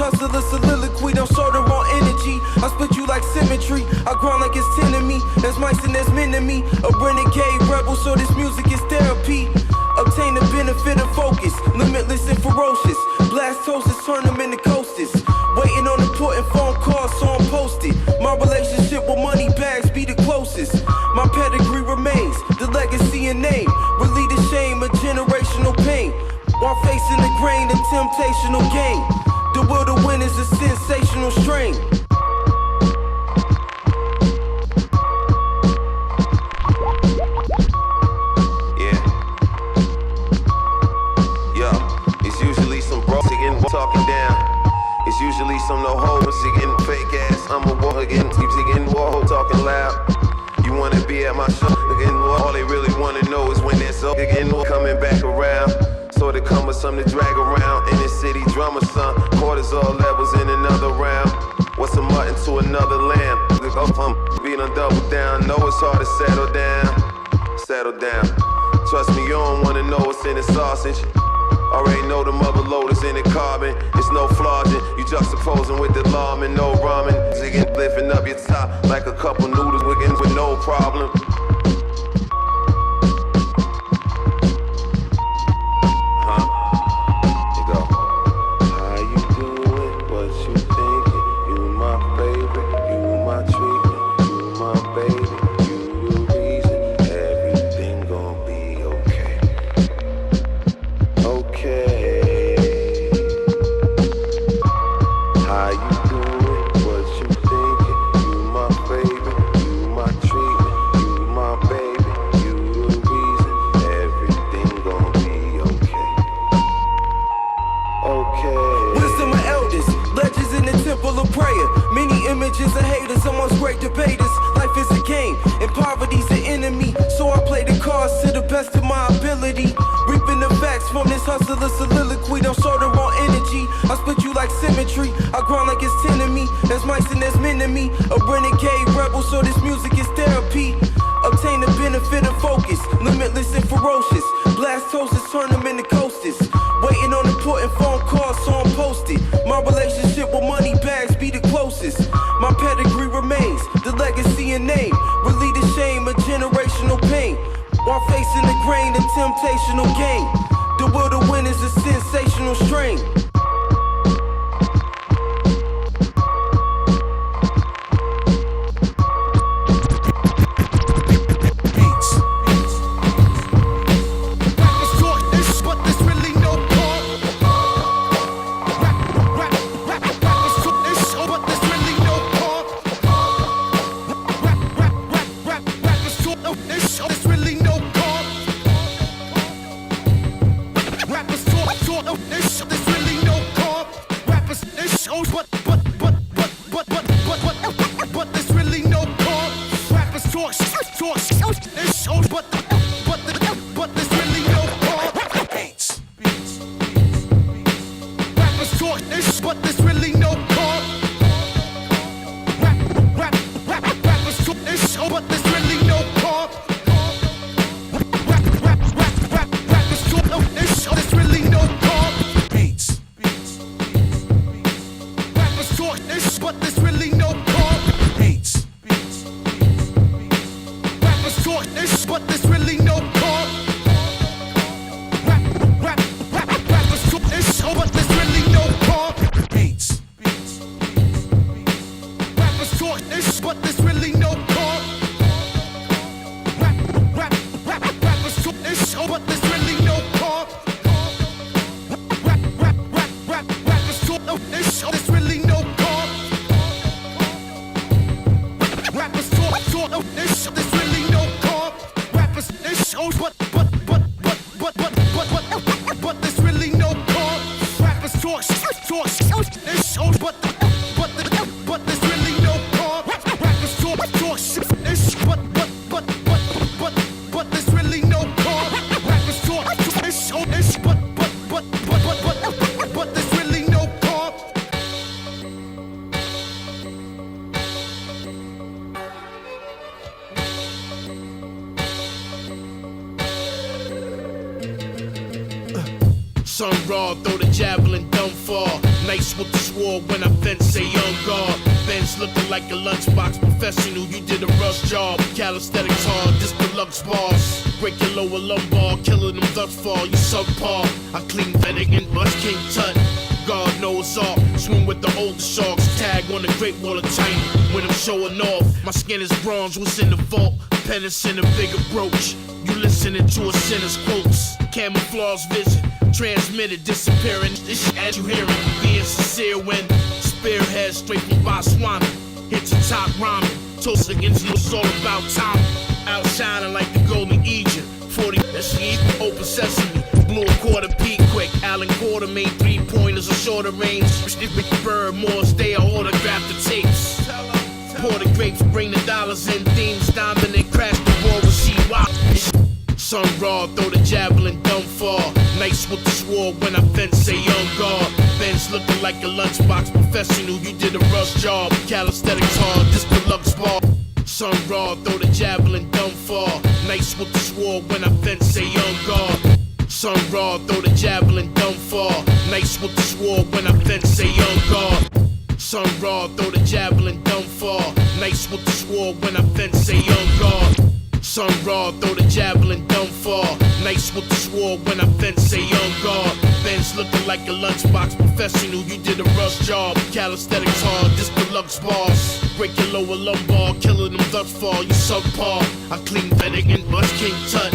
hustler soliloquy, don't show the raw energy. I split you like symmetry, I grind like it's 10 of me. There's mice and there's men in me. A renegade rebel, so this music is therapy. Obtain the benefit of focus, limitless and ferocious. Blast toasters, turn them into coasters. Waiting on important phone calls, so I'm posted. My relationship with money bags be the closest. My pedigree remains, the legacy and name. Relieve the shame of generational pain. While facing the grain of temptational gain. The will to win is a sensational strain. Talking down. It's usually some no hoes getting fake ass. I'm a war again, keeps getting war talking loud. You wanna be at my show again? All they really wanna know is when that's up again, coming back around. So they come with something to drag around. In the city, drummer son, cortisol levels in another round. What's a mutton to another lamb? Look up, beat on double down. Know it's hard to settle down. Settle down. Trust me, you don't wanna know what's in the sausage. Already know the mother loaders in the carbon. It's no flogging. You juxtaposing with the alarm and no ramen. Zigging, lifting up your top like a couple noodles with no problem. You go. How you doing? What you thinking? You my favorite. You my treatment. You my baby. You the reason everything gon' be okay. How you doing? What you thinking? You my favorite, you my treatment, you my baby, you the reason everything gon' be okay. Wisdom of elders, legends in the temple of prayer. Many images of haters amongst great debaters. Life is a game, and poverty's the enemy. So I play the cards to the best of my ability. Reaping the facts from this hustler soliloquy. Don't show the raw energy. I split you like symmetry. I grind like it's 10 of me. There's mice and there's men in me. A renegade rebel, so this music is therapy. Obtain the benefit of focus, limitless and ferocious. Blast toasters, turn them into coasters. Waiting on important phone calls, so I'm posted. My relationship with money bags be the closest. My pedigree remains, the legacy and name. Relieve the shame of generational pain. While facing the grain of temptational gain. The will to win is a sensational strain. Sun raw, throw the javelin, don't fall. Nice with the sword when I fence, say young guard. Benz looking like a lunchbox professional. You did a rush job. Calisthenics hard, this deluxe bars. Break your lower lumbar, killing them thus far. You subpar. I clean Fennec and bust King Tut. God knows all. Swim with the older sharks. Tag on the Great Wall of China. When I'm showing off, my skin is bronze. What's in the vault? Penance in a bigger brooch. You listening to a sinner's quotes. Camouflage vision. Transmitted, disappearing. This shit as you hear it. Being sincere when spearhead straight from Botswana. Hit your top rhyming. Toast against you, it's all about time. Outshining like the golden Egypt. 40, that's open sesame. Blew a quarter peak quick. Allen Quarter made 3-pointers a shorter range. Bird more stay, I autograph the tapes. Pour the grapes, bring the dollars in. Themes dominant, crash the war with C-Wop. Sun raw, throw the javelin, dumb fall. Nice with the sword when I fence, say young guard. Benz looking like a lunchbox professional. You did a rush job. Calisthenics hard, this deluxe bar. Sun raw, throw the javelin, dumb fall. Nice with the sword when I fence, say young guard. Sun raw, throw the javelin, dumb fall. Nice with the sword when I fence, say young guard. Sun raw, throw the javelin, dumb fall. Nice with the sword when I fence, say young guard. Sun raw, throw the javelin, dumb fall. Nice with the sword when I fence, say young guard. Benz looking like a lunchbox professional. You did a rush job. Calisthenics hard, this deluxe bars. Break your lower lumbar, killing them thus far. You subpar. I clean Fennec and bust King Tut.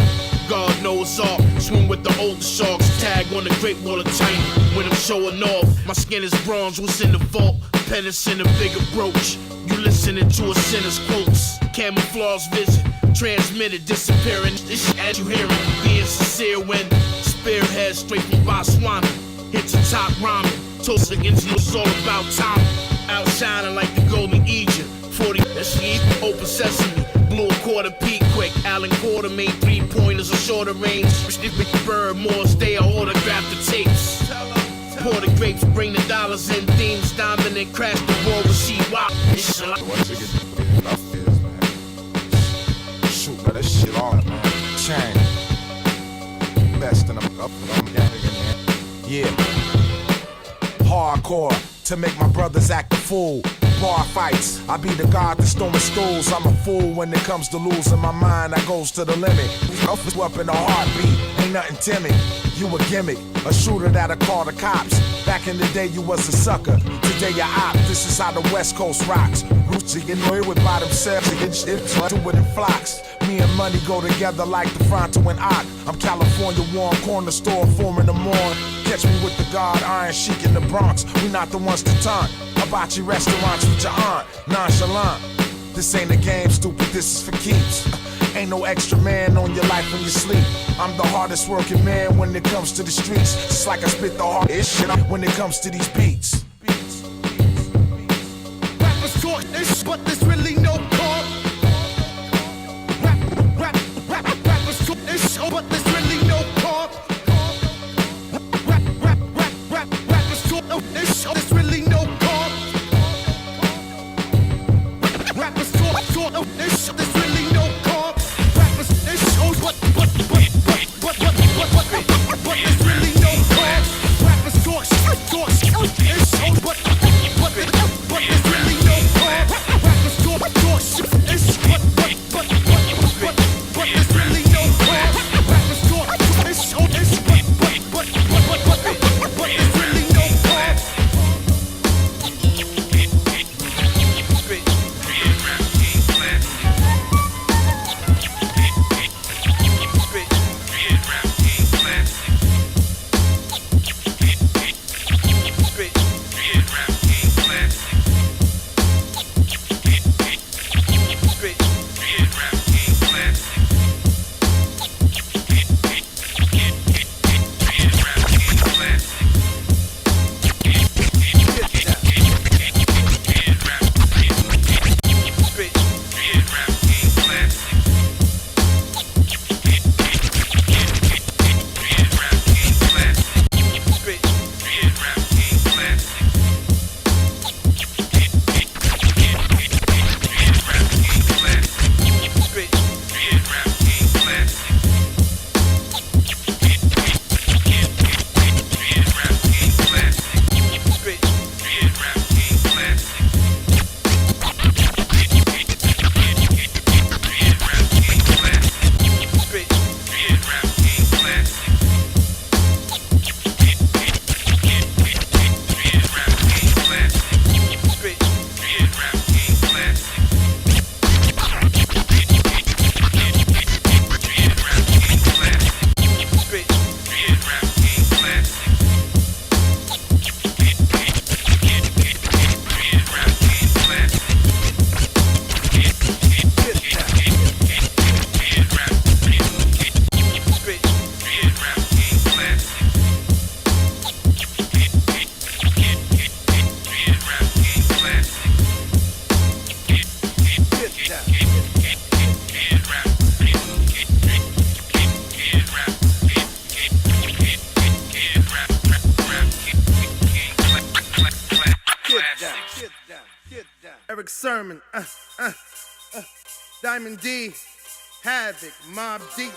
God knows all. Swim with the older sharks. Tag on the Great Wall of China. When I'm showing off, my skin is bronze. What's in the vault? Penance in a bigger brooch. You listening to a sinner's quotes. Camouflage vision. Transmitted, disappearing. This shit as you hear it. Being sincere when spearhead straight from Botswana. Hit your top rhyming. Toast against you, it's all about time. Outshining like the golden Egypt. 40, that's open sesame. Blew a quarter peak quick. Allen Quarter made 3-pointers a shorter range. Bird more stay, I autograph the tapes. Pour the grapes, bring the dollars in. Themes dominant, crash the war with C-Wop. Shoot, man, that shit on, man. Chain. Best and I'm up and I'm young again, man. Yeah. Hardcore to make my brothers act a fool. Bar fights, I be the god that's throwing stools. I'm a fool when it comes to losing my mind. I goes to the limit. Up in a heartbeat, ain't nothing timid. You a gimmick, a shooter that'll call the cops. Back in the day you was a sucker, today you're op. This is how the West Coast rocks. Roots to get with by themselves, they get shit, do it in flocks. Me and money go together like the Fronto and Ock. I'm California warm, corner store, 4 in the morning. Catch me with the God, Iron Sheik in the Bronx. We not the ones to taunt. Hibachi restaurants with your aunt, nonchalant. This ain't a game, stupid, this is for keeps. Ain't no extra man on your life when you sleep. I'm the hardest working man when it comes to the streets. Just like I spit the hardest shit when it comes to these beats. Rappers talk this, but there's really no call. Rappers talk this, but there's really no call. Rappers talk this, there's really no call. Rappers talk this, there's really no call. Rappers this shows what there's really no call. Rappers talk this shows but there's really no call. Rappers talk sermon. Diamond D, Havoc, Mob Deep.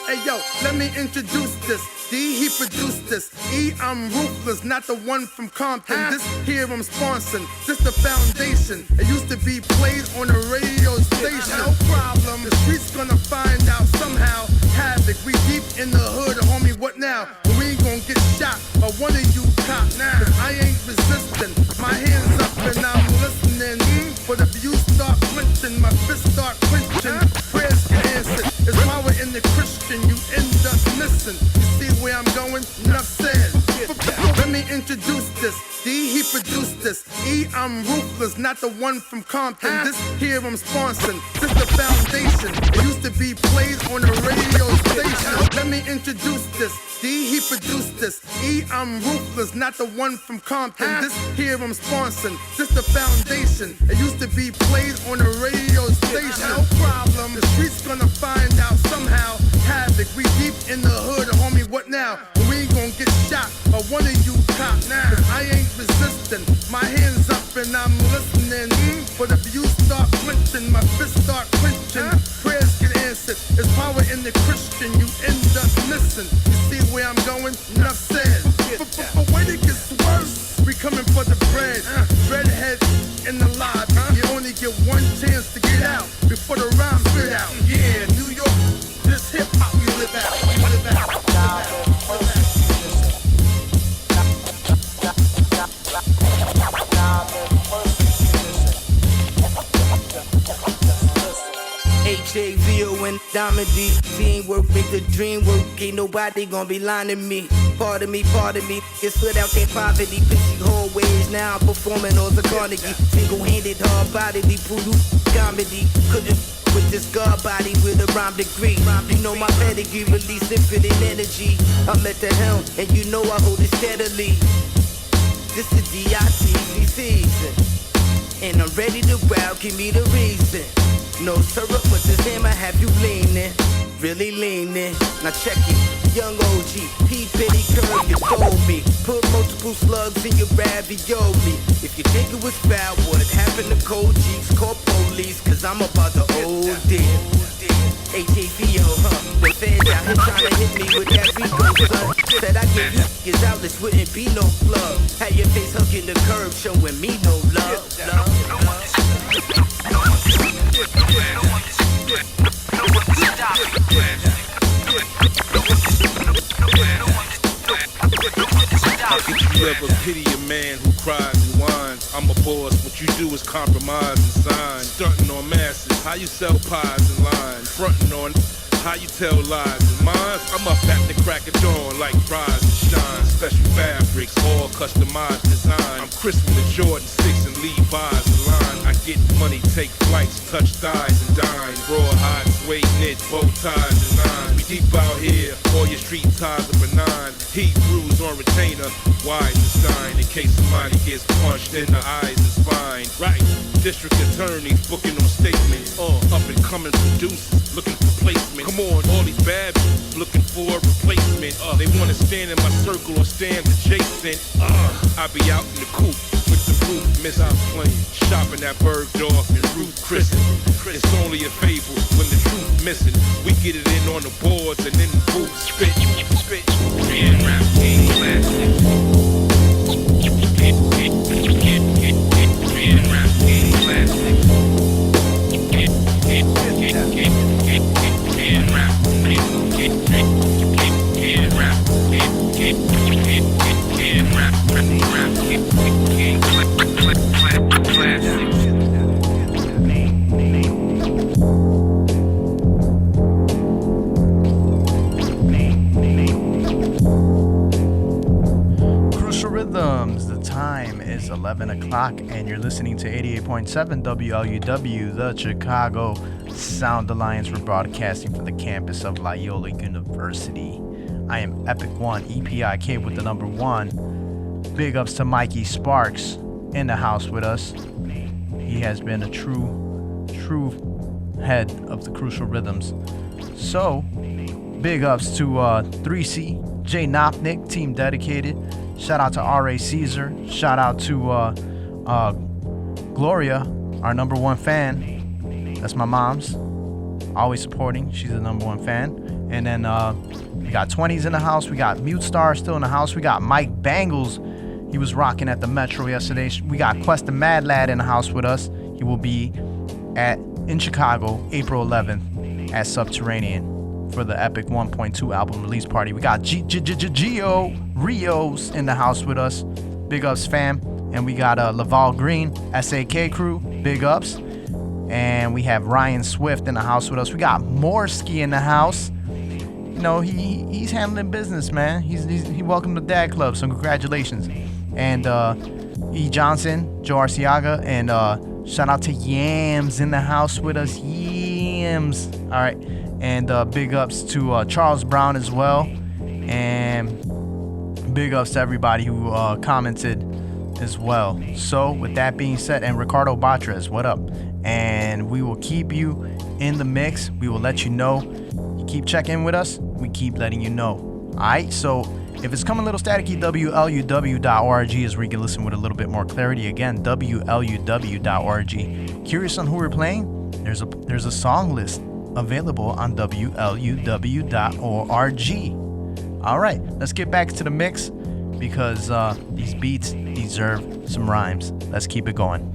Hey yo, let me introduce this. D, he produced this. E, I'm ruthless, not the one from Compton. This here I'm sponsoring. This the foundation. It used to be played on a radio station. No problem. The streets gonna find out somehow. Havoc, we deep in the hood, homie. What now? We ain't gonna get shot by one of you cop. Nah, I ain't resisting. My hands up and I'm listening. But if you start clenching, my fists start clenching. Prayers get answered. There's power in the Christian. You end up missing. You see where I'm going? Enough said. Let me introduce this. D, he produced this. E, I'm ruthless, not the one from Compton. This here I'm sponsoring. This the foundation. It used to be played on a radio station. Let me introduce this. D, he produced this. E, I'm ruthless, not the one from Compton. This here I'm sponsoring. This the foundation. It used to be played on a radio station. No problem. The streets gonna find out somehow. Havoc, we deep in the hood, homie. What now? We ain't gonna get shot by one of you cop. Nah, I ain't resisting. My hands up and I'm listening. But if you start clenching, my fists start clenching. Prayers get answered. There's power in the Christian. You end up missing. You see where I'm going? Enough said. But when it gets worse, we coming for the bread. Dreadhead in the lobby. You only get one chance to get out before the rhyme spit out. Yeah, New York, this hip hop we live out. We live out. H-A-V-O and Diamond D. Teamwork make the dream work. Ain't nobody gonna be lying to me. Pardon me. It's put out their poverty. Busy hallways now performing all the Carnegie. Single-handed, hard-bodily, brutal comedy. Couldn't with this god body with a rhyme degree. You know my pedigree, release infinite energy. I'm at the helm, and you know I hold it steadily. This is DjSystemIV season, and I'm ready to wow, give me the reason. No syrup, but this hammer have you leaning, really leaning. Now check it, young OG, P. Petty curve, you told me. Put multiple slugs in your ravioli. If you think it was foul, what happened to cold G's? Call police, cause I'm about to OD. H-A-V-O, the feds out here trying to hit me with that Rico, son. Said I give you niggas out, this wouldn't be no plug. Had your face hugging the curb, showing me no love. If you ever pity a man who cries and whines, I'm a boss, what you do is compromise and sign. Stunting on masses, how you sell pies and lines. Fronting on how you tell lies and mines. I'm up at the crack of dawn like fries and shine. Special fabrics, all customized design. I'm Chris from the Jordan 6 and Levi's the line. I get money, take flights, touch thighs and dine. Rawhide, suede knit, bow ties and nines. We deep out here, all your street ties are benign. Hebrews on retainer, wise and sign. In case somebody gets punched in the eyes and spine. Right, district attorneys booking on statements. Up and coming producers looking for placement. Come on, all these bad bitches looking for a replacement. They wanna stand in my circle or stand adjacent. I be out in the coop with the roof missing. Playing, shopping at Bergdorf and Ruth Chris. It's only a fable when the truth missing. We get it in on the boards and then the booth spit. Korean rap game classic. Korean rap game classic. Crucial Rhythms, the time is 11 o'clock and you're listening to 88.7 WLUW, the Chicago Sound Alliance. We're broadcasting from the campus of Loyola University. I am Epic One, EPIK with the number 1. Big ups to Mikey Sparks in the house with us. He has been a true head of the Crucial Rhythms. So, big ups to 3C, J Nopnik, Team Dedicated. Shout out to R.A. Caesar. Shout out to Gloria our number one fan. That's my mom's. Always supporting. She's the number one fan. And then we got 20s in the house. We got Mute Star still in the house. We got Mike Bangles. He was rocking at the Metro yesterday. We got Quest the Mad Lad in the house with us. He will be in Chicago, April 11th at Subterranean for the Epic 1.2 album release party. We got Gio Rios in the house with us. Big ups, fam. And we got Laval Green, SAK crew. Big ups. And we have Ryan Swift in the house with us. We got Morsky in the house. You know, he's handling business, man. He welcomed the Dad Club, so congratulations. And E. Johnson, Joe Arciaga, and shout out to Yams in the house with us. Yams. All right. And big ups to Charles Brown as well. And big ups to everybody who commented as well. So with that being said, and Ricardo Batres, what up? And we will keep you in the mix. We will let you know. You keep checking with us. We keep letting you know. All right. So if it's coming a little staticky, WLUW.org is where you can listen with a little bit more clarity. Again, WLUW.org. Curious on who we're playing? There's a song list available on WLUW.org. All right. Let's get back to the mix because these beats deserve some rhymes. Let's keep it going.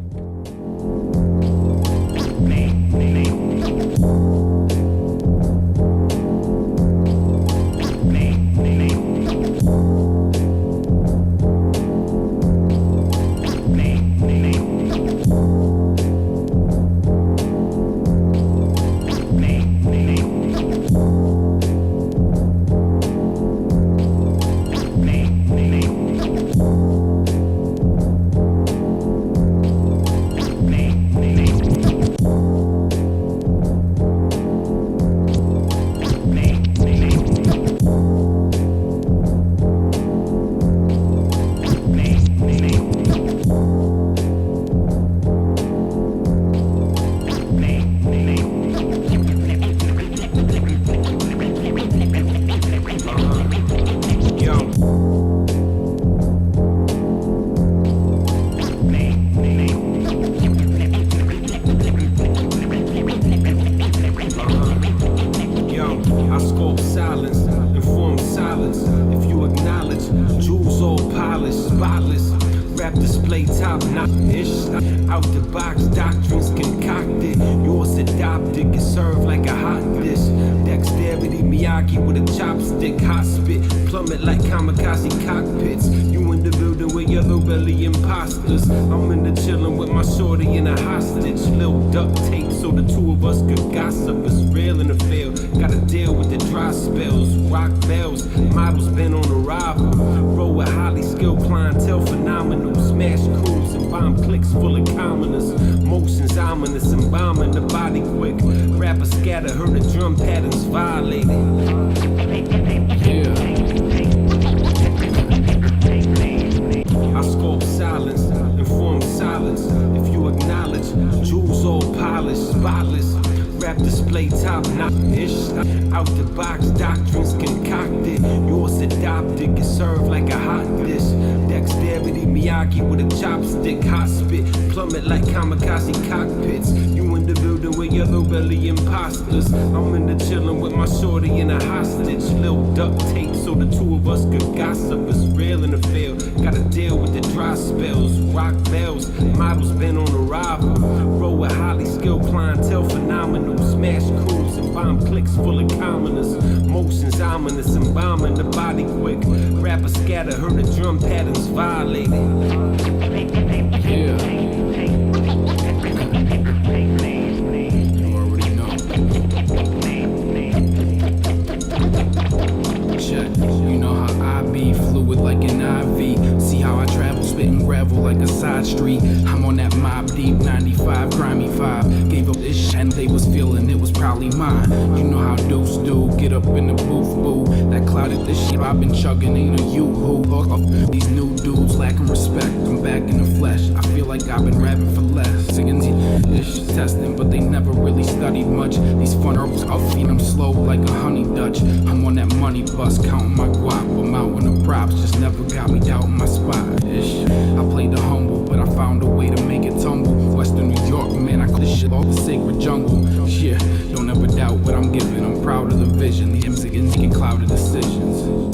I played the humble, but I found a way to make it tumble. Western New York, man, I call this shit off the sacred jungle. Yeah, don't ever doubt what I'm giving. I'm proud of the vision. The M's against making clouded decisions.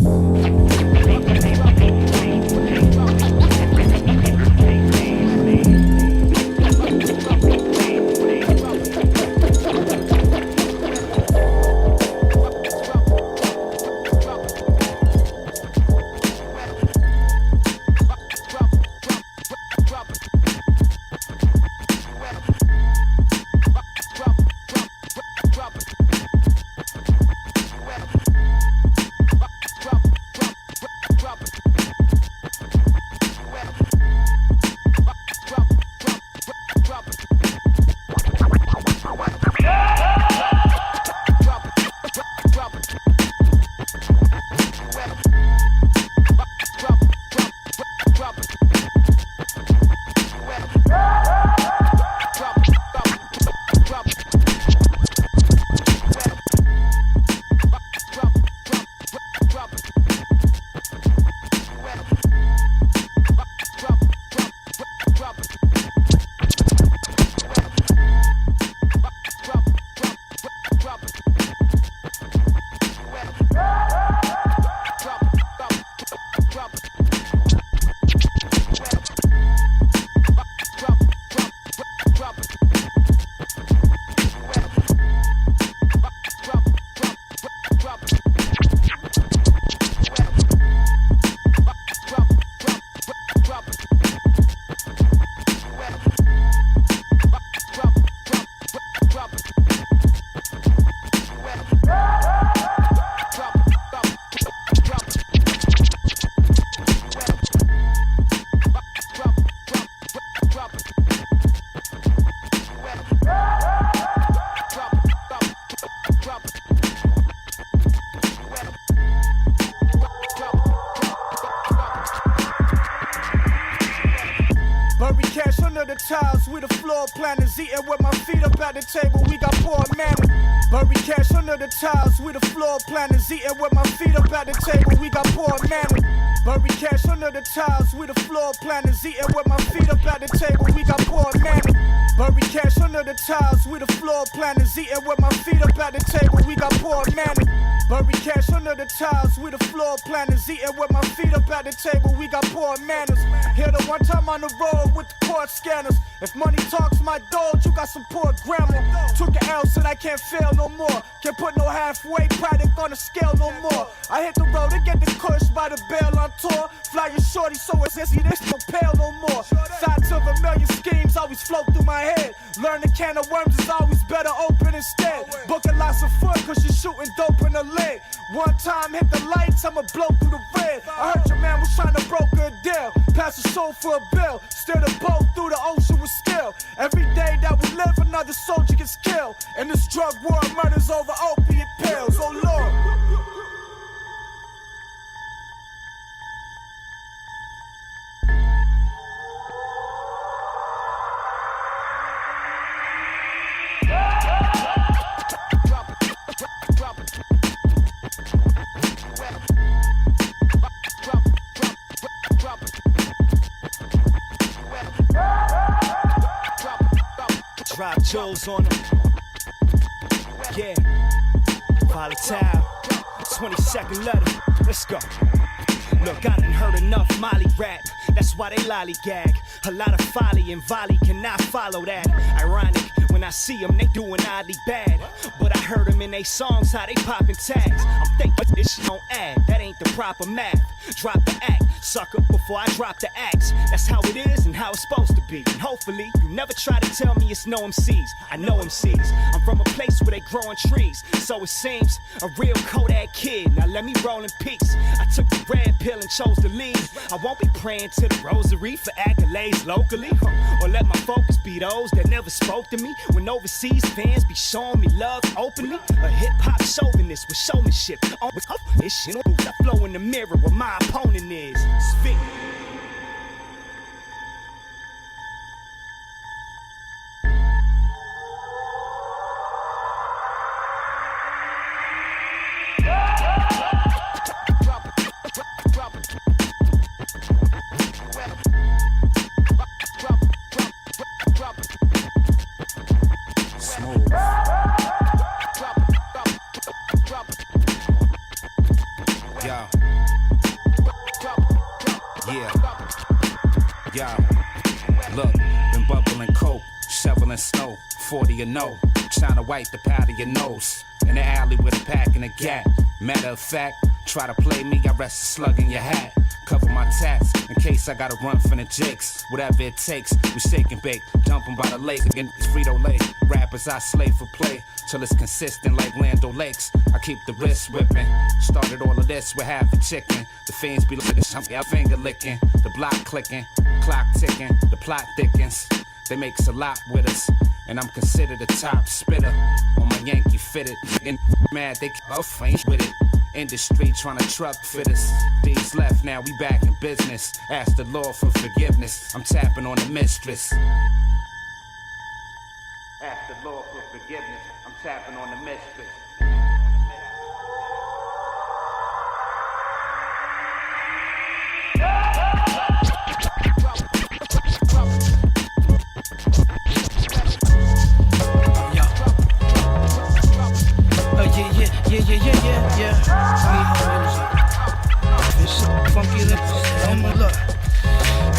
tiles with the floor planners, eating with my feet up at the table. We got poor manners. Bury cash under the tiles with the floor planners, eating with my feet up at the table. We got poor manners. Bury cash under the tiles with the floor planners, eating with my feet up at the table. We got poor manners. Bury cash under the tiles with the floor planners, eating with my feet up at the table. We got poor manners. Bury cash under the tiles with the floor planners, eating with my feet up at the table. We got poor manners. Here the one time on the road with the court scanners. If money talks my dog, you got some poor grammar. Took an L, said I can't fail no more. Can't put no halfway product on the scale no more. I hit the road and get the kush by the bail on tour. Fly your shorty so it's easy, this no pale no more. Thoughts of a million schemes always float through my head. Learn a can of worms is always better open instead. Booking lots of foot cause you're shooting dope in the leg. One time hit the lights, I'ma blow through the red. I heard your man was trying to broker a deal. Pass a soul for a bill. Steer the boat through the ocean with skill. Every day that we live, another soldier gets killed. In this drug war, murders over opiate pills. Oh Lord. Drop jewels on them. Yeah. Volatile. 22nd letter. Let's go. Look, I done heard enough Molly rap. That's why they lollygag. A lot of folly and volley cannot follow that. Ironic, when I see them, they doing oddly bad. But I heard them in they songs, how they popping tags. I'm thinking this shit don't add. That ain't the proper math. Drop the act, sucker, before I drop the axe. That's how it is and how it's supposed to be. And hopefully, you never try to tell me it's no MCs. I know MCs. I'm from a place where they growing trees. So it seems, a real Kodak kid. Now let me roll in peace. I took the red pill and chose to leave. I won't be praying to the rosary for accolades locally. Or let my focus be those that never spoke to me. When overseas fans be showing me love openly. A hip-hop chauvinist with showmanship. This shit I flow in the mirror where my opponent is. Spit. Yo. Yeah. Yo. Look, been bubbling coke, shoveling snow, 40 or no. Trying to wipe the pad of your nose. In the alley with a pack and a gat. Matter of fact, try to play me, I rest a slug in your hat. Cover my tats in case I gotta run from the jakes. Whatever it takes, we shake and bake, dumping by the lake again. Frito-Lay, rappers I slave for play till it's consistent like Lando Lakes. I keep the wrist whipping. Started all of this with half a chicken. The fiends be looking, I'm finger licking. The block clicking, clock ticking, the plot thickens. They makes a lot with us, and I'm considered a top spitter. On my Yankee fitted, and mad they both ain't with it. Industry trying to truck fit us. D's left, now we back in business. Ask the Lord for forgiveness. I'm tapping on the mistress. Ask the Lord for forgiveness. I'm tapping on the mistress. Yeah. It's funky look.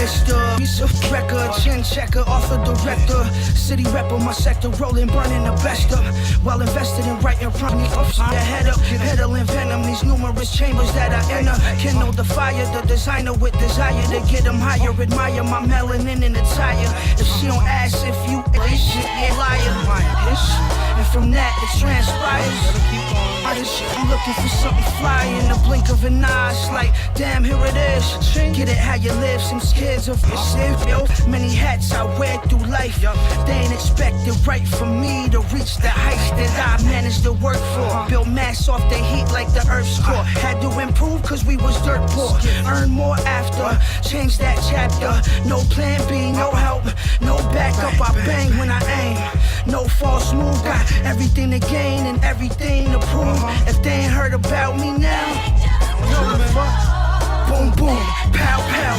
It's the record, chin checker, author, director, city rapper, my sector, rolling, burning the best up, while invested in writing from the upside head up, peddling venom, these numerous chambers that I enter, kindle the fire, the designer with desire to get them higher, admire my melanin in the tire, if she don't ask if you shit, yeah, liar, and from that it transpires, I'm looking for something fly in the blink of an eye, it's like, damn, here it is, get it how you live, some kids of many hats I wear through life. They ain't expected right from me to reach the heights that I managed to work for. Build mass off the heat like the Earth's core. Had to improve cause we was dirt poor. Earn more after, change that chapter. No plan B, no help, no backup. I bang when I aim. No false move, got everything to gain and everything to prove. If they ain't heard about me now, boom boom, pow pow.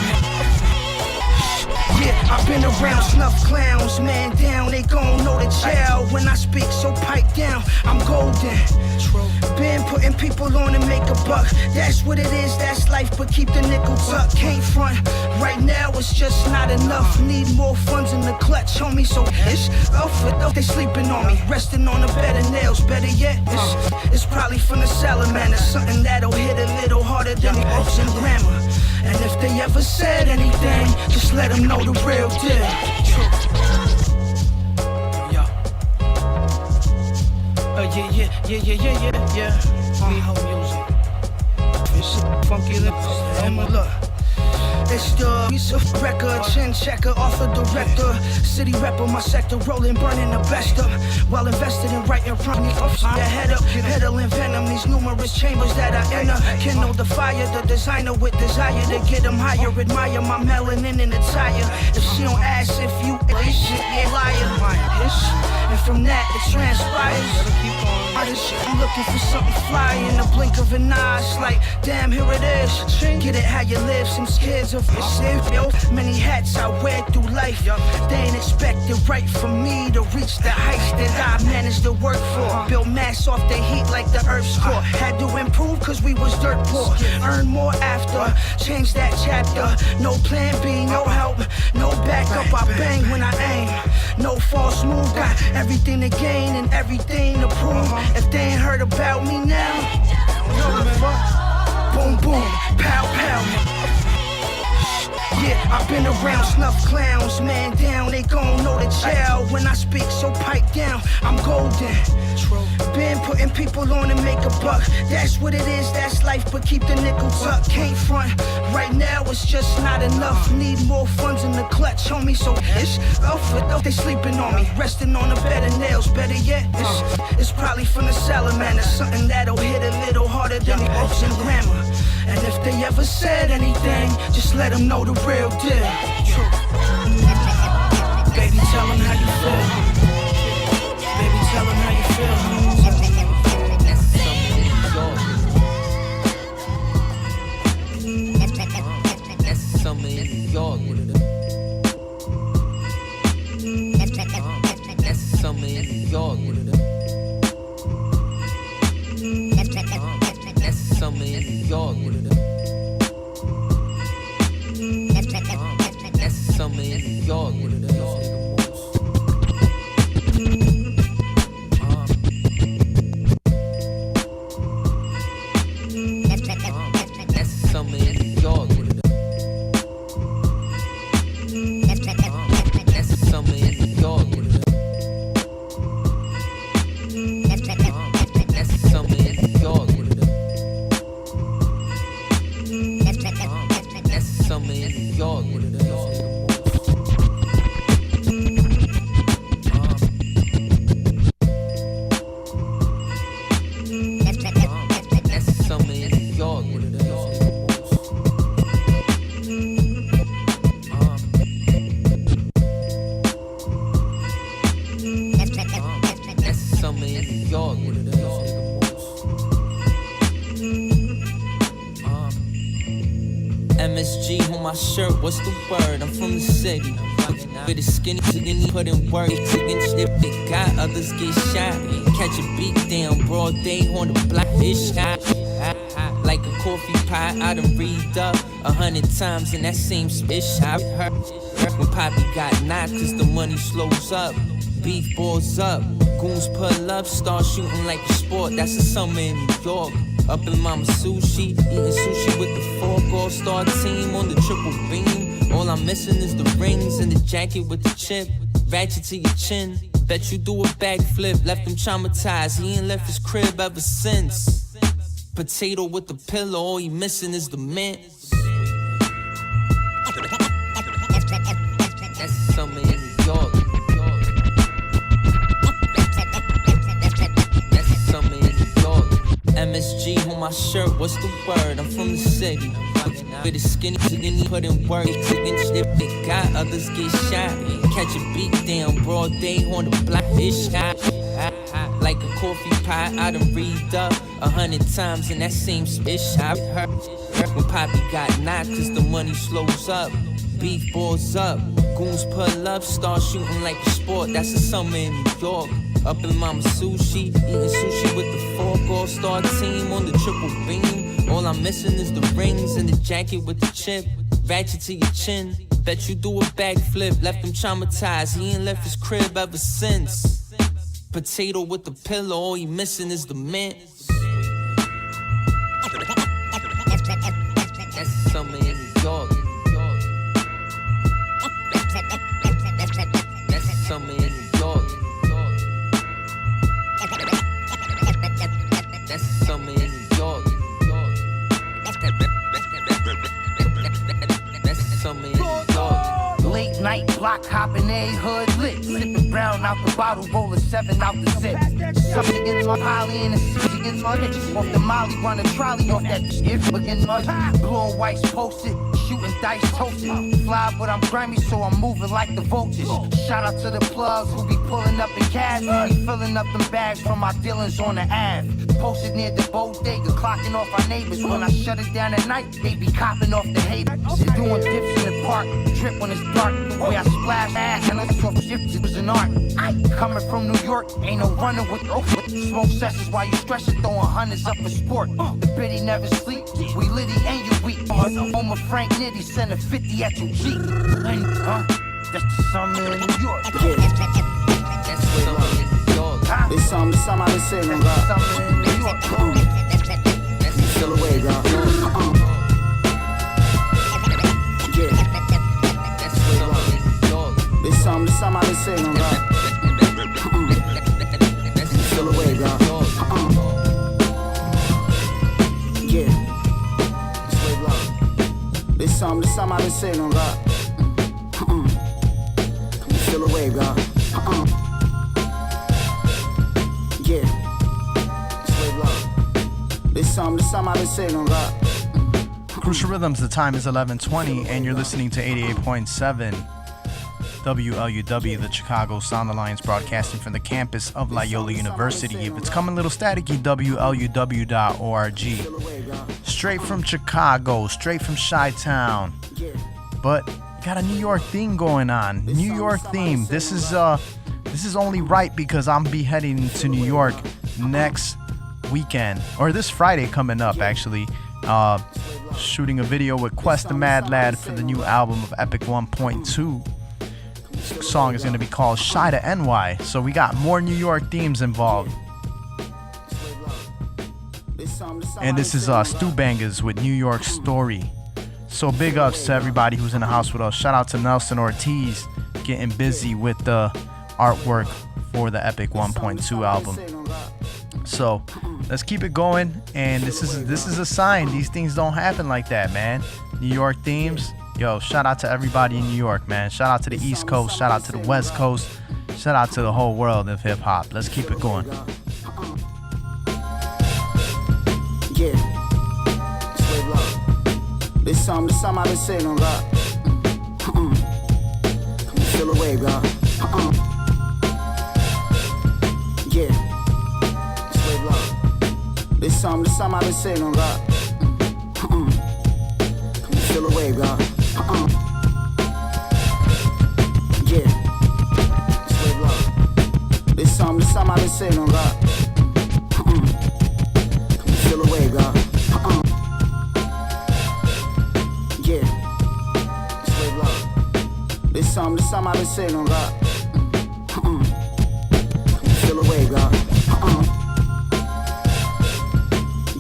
Yeah, I've been around snuff clowns, man down, they gon' know the jail. When I speak, so pipe down, I'm golden. Been putting people on to make a buck. That's what it is, that's life, but keep the nickel tucked. Can't front, right now it's just not enough. Need more funds in the clutch, homie, so it's up. They sleeping on me, resting on a bed of nails. Better yet, it's probably from the salamander. Something that'll hit a little harder than the books and grammar. And if they ever said anything, just let them know the real deal. Yeah. Me home music. It's funky look. It's the record, chin checker, author, director, city rapper, my sector, rolling, burning the best up, while invested in writing from the upside head up, peddling venom, these numerous chambers that I enter, kindle the fire, the designer with desire to get them higher, admire my melanin in the tire. If she don't ask if you shit, yeah, liar. And from that it transpires. I'm looking for something fly in the blink of an eye. It's like, damn, here it is. Get it how you live, some kids of many hats I wear through life. They ain't expected right from me to reach the heights that I managed to work for. Build mass off the heat like the Earth's core. Had to improve cause we was dirt poor. Earn more after, change that chapter. No plan B, no help, no backup. I bang when I aim. No false move, got everything to gain and everything to prove. If they ain't heard about me now, boom boom, pow pow. Yeah, I've been around snuff clowns, man down, they gon' know the jail. When I speak, so pipe down, I'm golden. Been putting people on to make a buck. That's what it is, that's life, but keep the nickel tucked. Can't front, right now it's just not enough. Need more funds in the clutch, homie, so it's up. They sleeping on me, resting on a bed of nails. Better yet, it's probably from the salamander. Something that'll hit a little harder than the books and grammar. And if they ever said anything, just let them know the real deal. Baby, tell them how you feel. Baby, tell them how you feel. That's summer in New York. That's summer in New York. That's summer in New York. York. That's the summer in New York. That's the summer in New York. That's the summer in New York. That's the summer in New York. That's the summer in New York. That's the summer in New York. That's the summer in New York. MSG on my shirt, what's the word? I'm from the city. With a skinny, put in work, against shit they got, others get shot. Catch a beat down, broad day on the block, it's shot. Like a coffee pot, I done read up 100 times in that same bitch I heard. When Poppy got knocked, cause the money slows up. Beef balls up, goons pull up, start shooting like a sport. That's the summer in New York. Up in Mama Sushi, eating sushi with the fork. All-star team on the triple beam. All I'm missing is the rings and the jacket with the chip. Ratchet to your chin. Bet you do a backflip. Left him traumatized. He ain't left his crib ever since. Potato with the pillow. All he missing is the mint. That's the summer in New York. That's the summer in New York. MSG on my shirt, what's the word? I'm from the city. With a skinny, put in work, against shit they got, others get shot. Catch a beat down, broad day on the block, it's shot. Like a coffee pot, I done read up 100 times in that same bitch I heard. When Poppy got knocked, cause the money slows up. Beef balls up, goons pull up, start shooting like a sport. That's the summer in New York. Up in Mama Sushi, eating sushi with the fork. All-star team on the triple beam. All I'm missing is the rings and the jacket with the chip. Ratchet to your chin. Bet you do a backflip. Left him traumatized. He ain't left his crib ever since. Potato with the pillow. All he missing is the mint. That's the summer in New York. That's the summer in New York. That's the summer in New York. That's the summer in New York. Late night block hopping, a hood lit. Sipping brown out the bottle, roll a 7 out the zip. Something in my poly and a city in my itch. Off the molly, run a trolley off that shit. Again, blue and whites posted. Shooting dice toasted. Fly, but I'm grimy, so I'm moving like the vultures. Shout out to the plugs who be pulling up in cabs. We filling up them bags from our dealings on the Ave. Posted near the bodega, clocking off our neighbors. When I shut it down at night, they be copping off the haters. They're doing dips in the park, trip when it's dark. The way I splash ass and it's off ships, it was an art. Coming from New York, ain't no running with smoke sessions while you stretching, throwing hundreds up for sport. The biddy never sleep, we litty and you weak. Home of Frank Nitty, send a 50 at your Jeep. That's the summer in New York. That's the summer in New York. It's somebody saying, That's the summer in New York. Still away, girl. Yeah. That's the summer in New York. It's somebody saying, girl. Still away, girl. Yeah. It's way low. It's somebody saying, girl. Still away, girl. Yeah. It's way low. It's somebody saying, girl. Crucial Rhythms, the time is 11:20, and you're listening to 88.7 WLUW, the Chicago Sound Alliance, broadcasting from the campus of Loyola University. If it's coming a little staticky, WLUW.org. Straight from Chicago, straight from Chi-Town. But got a New York theme going on. New York theme. This is only right because I'm be heading to New York next weekend, or this Friday coming up actually. shooting a video with Quest the Mad Lad for the new album of Epic 1.2. The song is going to be called Shy to NY. So we got more New York themes involved. And this is Stu Bangers with New York Story. So big ups to everybody who's in the house with us. Shout out to Nelson Ortiz getting busy with the artwork for the Epic 1.2 album. So let's keep it going. And this is a sign. These things don't happen like that, man. New York themes. Yo, shout out to everybody in New York, man. Shout out to the East Coast. Shout out to the West Coast. Shout out to the whole world of hip hop. Let's keep it going. Yeah, sweet love. This something I've been saying on God. Come feel the wave, God. Yeah, sweet love. This something I've been saying on God. Come feel the wave, God. Yeah, sweet love. This something I've been saying on God. Feel away, God. Yeah, sweet love. This something I've been saying on God. Feel away, God.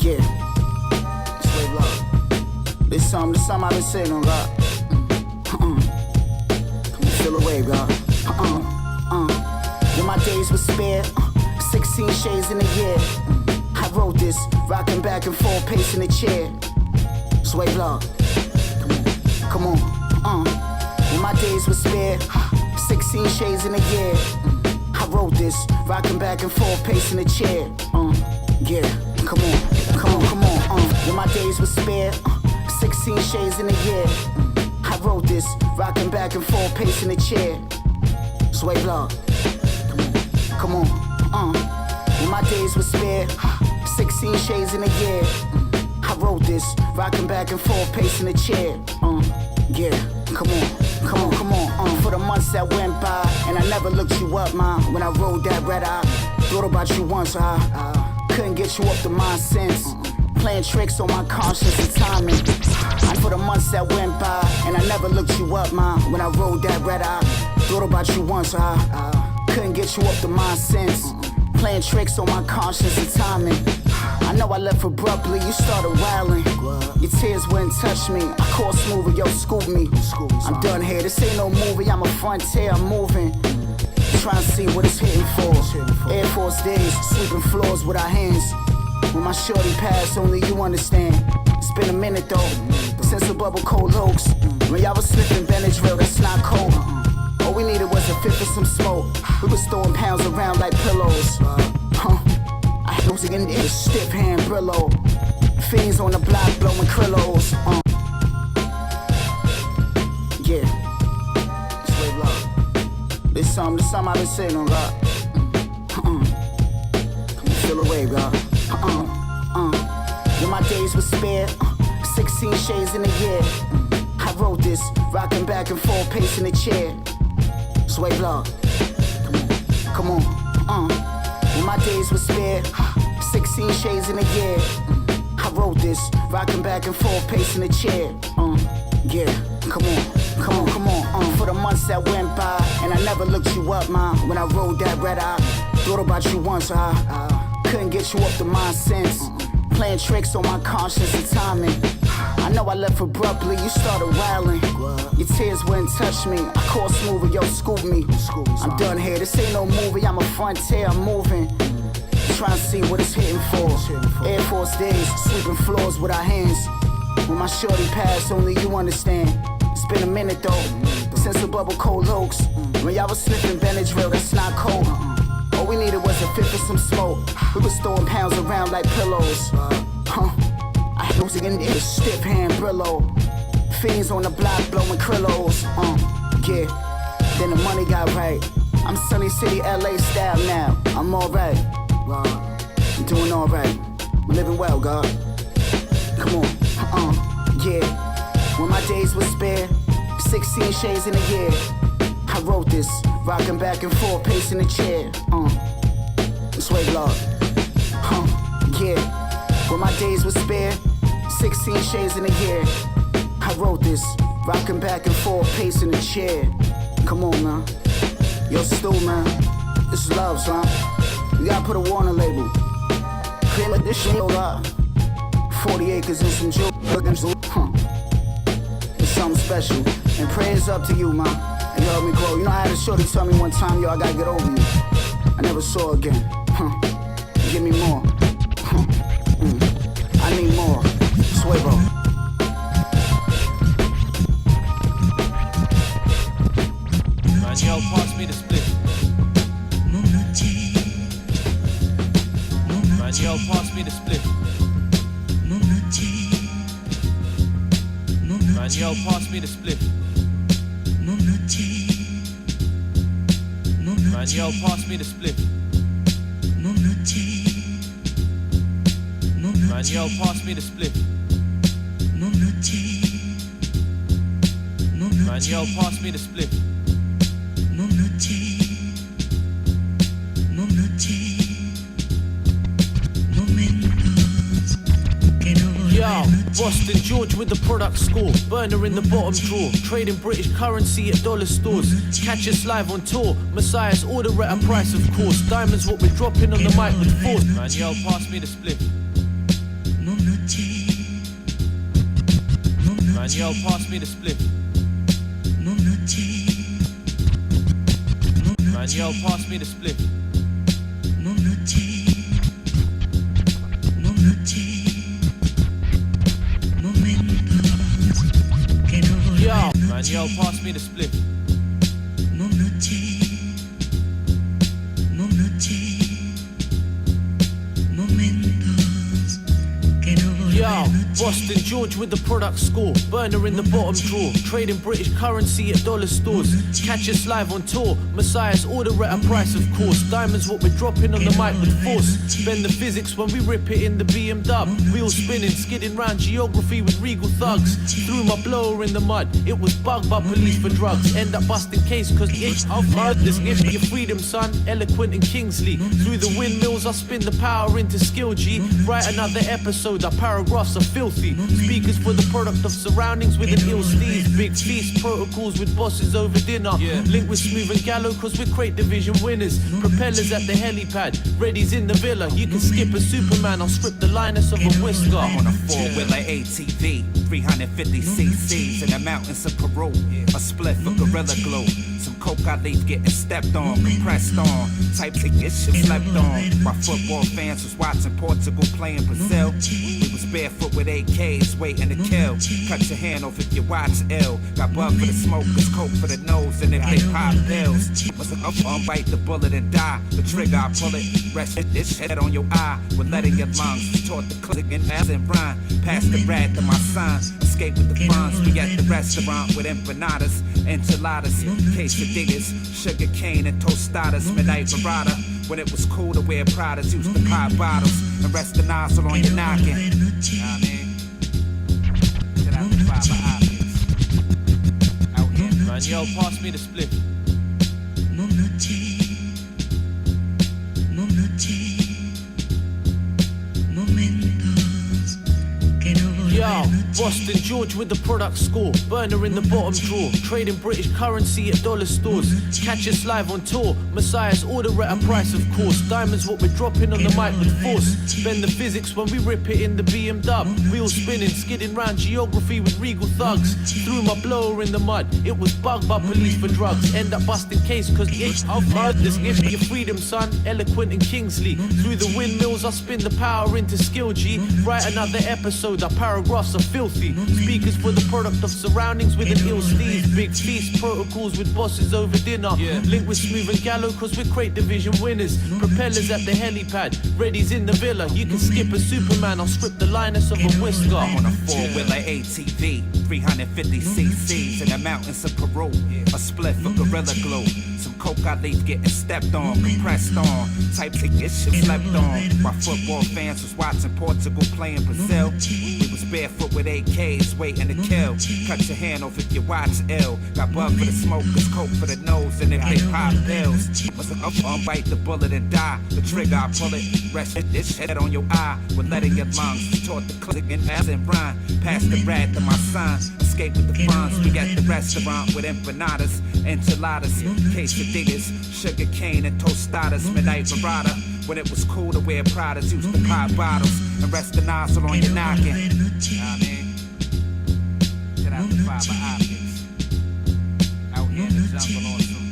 Yeah, sweet love. This something I've been saying on God. Feel away, God. When my days were spared, 16 shades in a year. I wrote this, rocking back and forth, pacing the chair. Sway love, come on. When my days were spared, 16 shades in a year. I wrote this, rocking back and forth, pacing the chair. Yeah, come on. When my days were spared, 16 shades in a year. I wrote this, rocking back and forth, pacing the chair. Sway love, come on. When my days were spared, 16 shades in a year. I wrote this, rocking back and forth, pacing the chair. Yeah, come on. For the months that went by, and I never looked you up, ma. When I rode that red eye, thought about you once, I couldn't get you off the mind since. Playing tricks on my conscience and timing. And for the months that went by, and I never looked you up, ma. When I rode that red eye, thought about you once, I couldn't get you off the mind since. Playing tricks on my conscience and timing. I know I left abruptly, you started wailing. Your tears wouldn't touch me. I called Smoother, yo, scoop me. I'm done here, this ain't no movie, I'm a frontier, I'm moving. Trying to see what it's hitting for. Air Force days, sweeping floors with our hands. When my shorty passed, only you understand. It's been a minute though, since the bubble cold hoax. When y'all was sniffing Benadryl, that's not cold. All we needed was a fifth of some smoke. We was throwing pounds around like pillows. I was in the stiff hand Brillo. Fiends on the block blowing Krillos. Yeah, sweet love. This something I've been saying on God. Feel the wave, God. When my days were spared, 16 shades in a year. I wrote this, rocking back and forth, pacing the chair. Sway love, come on. When my days were spared, 16 shades in a year. I wrote this, rocking back and forth, pacing the chair. Yeah, come on. For the months that went by, and I never looked you up, ma. When I rode that red eye, thought about you once, I couldn't get you off the mind since. Playing tricks on my conscience and timing. I know I left abruptly, you started wailing. Your tears wouldn't touch me. I called Smoother, yo, scoop me. I'm done here, this ain't no movie, I'm a frontier, I'm moving. Trying to see what it's hitting for. Air Force days, sweeping floors with our hands. When my shorty passed, only you understand. It's been a minute though, since the bubble cold hoax. When y'all was sniffing Benadryl, that's not cold. All we needed was a fifth of some smoke. We was throwing pounds around like pillows. I was in the stiff hand Brillo. Fiends on the block blowing Krillos. Yeah, then the money got right. I'm Sunny City, LA style now. I'm alright. I'm doing alright. I'm living well, God. Come on. Yeah. When my days were spared, 16 shades in a year. I wrote this, rocking back and forth, pacing the chair. Sway love. Yeah. When my days were spared, 16 shades in a year. I wrote this, rocking back and forth, pacing the chair. Come on, man. Yo, Stu, man. This is love, son. You gotta put a warning label. Can't let this shit up. 40 acres and some jewels. It's something special. And prayers up to you, man. And you help me grow. You know, I had a shorty tell me one time, yo, I gotta get over you. I never saw her again. Give me more. I need more. Suevo. Man, yo, pass me the split. Man, yo, pass me the split. Man, yo, pass me the split. Man, yo, pass me the split. Man, yo, pass me the split. Man, yo, pass me the split. Yo, Boston George with the product score. Burner in the bottom drawer. Trading British currency at dollar stores. Catch us live on tour. Messiah's order at a price, of course. Diamonds what we're dropping on the mic with force. Man, yo, pass me the split. Man, yo, pass me the split. Man, yo, pass me the split. Yo, man, yo, pass me the split. Yo, Boston George with the product score. Burner in the bottom drawer. Trading British currency at dollar stores. Catch us live on tour. Messiah's order at a price, of course. Diamonds what we're dropping on the mic with force. Bend the physics when we rip it in the BM dub. Wheels spinning, skidding round geography with regal thugs. Threw my blower in the mud. It was bugged by police for drugs. End up busting case cause the itch of this if your freedom, son. Eloquent and Kingsley. Through the windmills I spin the power into skill G. Write another episode, our paragraphs are filthy. Speakers for the product of surroundings with an ill steez. Big feast, protocols with bosses over dinner. Link with Smooth and Gallo cause we're crate division winners. Propellers at the helipad, ready's in the villa. You can skip a Superman, I'll strip the Linus of a whisker. I'm on a four-wheeler ATV, 350 cc's in the mountains of Peru. A split for Gorilla Glue. Some coca leaf getting stepped on, compressed on. Types of get shit slept on. While football fans was watching Portugal playing Brazil. We was barefoot with AKs waiting to kill. Cut your hand off if you watch ill. Got bug for the smokers, coke for the nose, and if they pop pills. Must unbite the bullet and die. The trigger I pull it, rest this head on your eye. We're letting your lungs taught the click and ass and rhyme. Pass the rat to my son. Escape with the funds. We at the restaurant with empanadas, enchiladas, quesadillas, sugar cane and tostadas. Midnight Verada. When it was cool to wear Pradas, used to pop bottles and rest the nozzle on your knocking. Know what I mean? Get out the fiber optics. Out here. Man, yo, pass me the split. Yo, Boston George with the product score. Burner in the bottom drawer. Trading British currency at dollar stores. Catch us live on tour. Messiah's order at a price, of course. Diamonds what we're dropping on the mic with force. Bend the physics when we rip it in the BM dub. Wheels spinning, skidding round geography with regal thugs. Threw my blower in the mud. It was bugged by police for drugs. End up busting case cause the itch of this if your freedom, son. Eloquent and Kingsley. Through the windmills I spin the power into skill G. Write another episode, our paragraphs are filthy. Speakers for the product of surroundings with an ill steez. Big feast, protocols with bosses over dinner. Link with Smooth and Gallo cause we're crate division winners. Propellers at the helipad, ready's in the villa. You can skip a Superman, I'll strip the Linus of a whisker. I'm on a four-wheeler ATV, 350 cc's in the mountains of Peru. A split for Gorilla Glue. Some coca leaf getting stepped on, compressed on. Types of shit slept on. While football fans was watching Portugal playing Brazil. We was barefoot with AKs waiting to kill. Cut your hand off if you watch ill. Got bug for the smokers, coke for the nose, and then big pop pills. Must bite the bullet and die. The trigger I pull it. Rest this shit on your eye. We're letting your lungs taught the click and pass and rhyme. Pass the rat to my son. Escape with the funds. We got the restaurant with empanadas, enchiladas, quesadillas, sugar cane and tostadas. Midnight Verada. When it was cool to wear Pradas, used to pop bottles and rest the nozzle on your knocking. You know what I mean? Get out the fiber optics. Out here in the jungle on some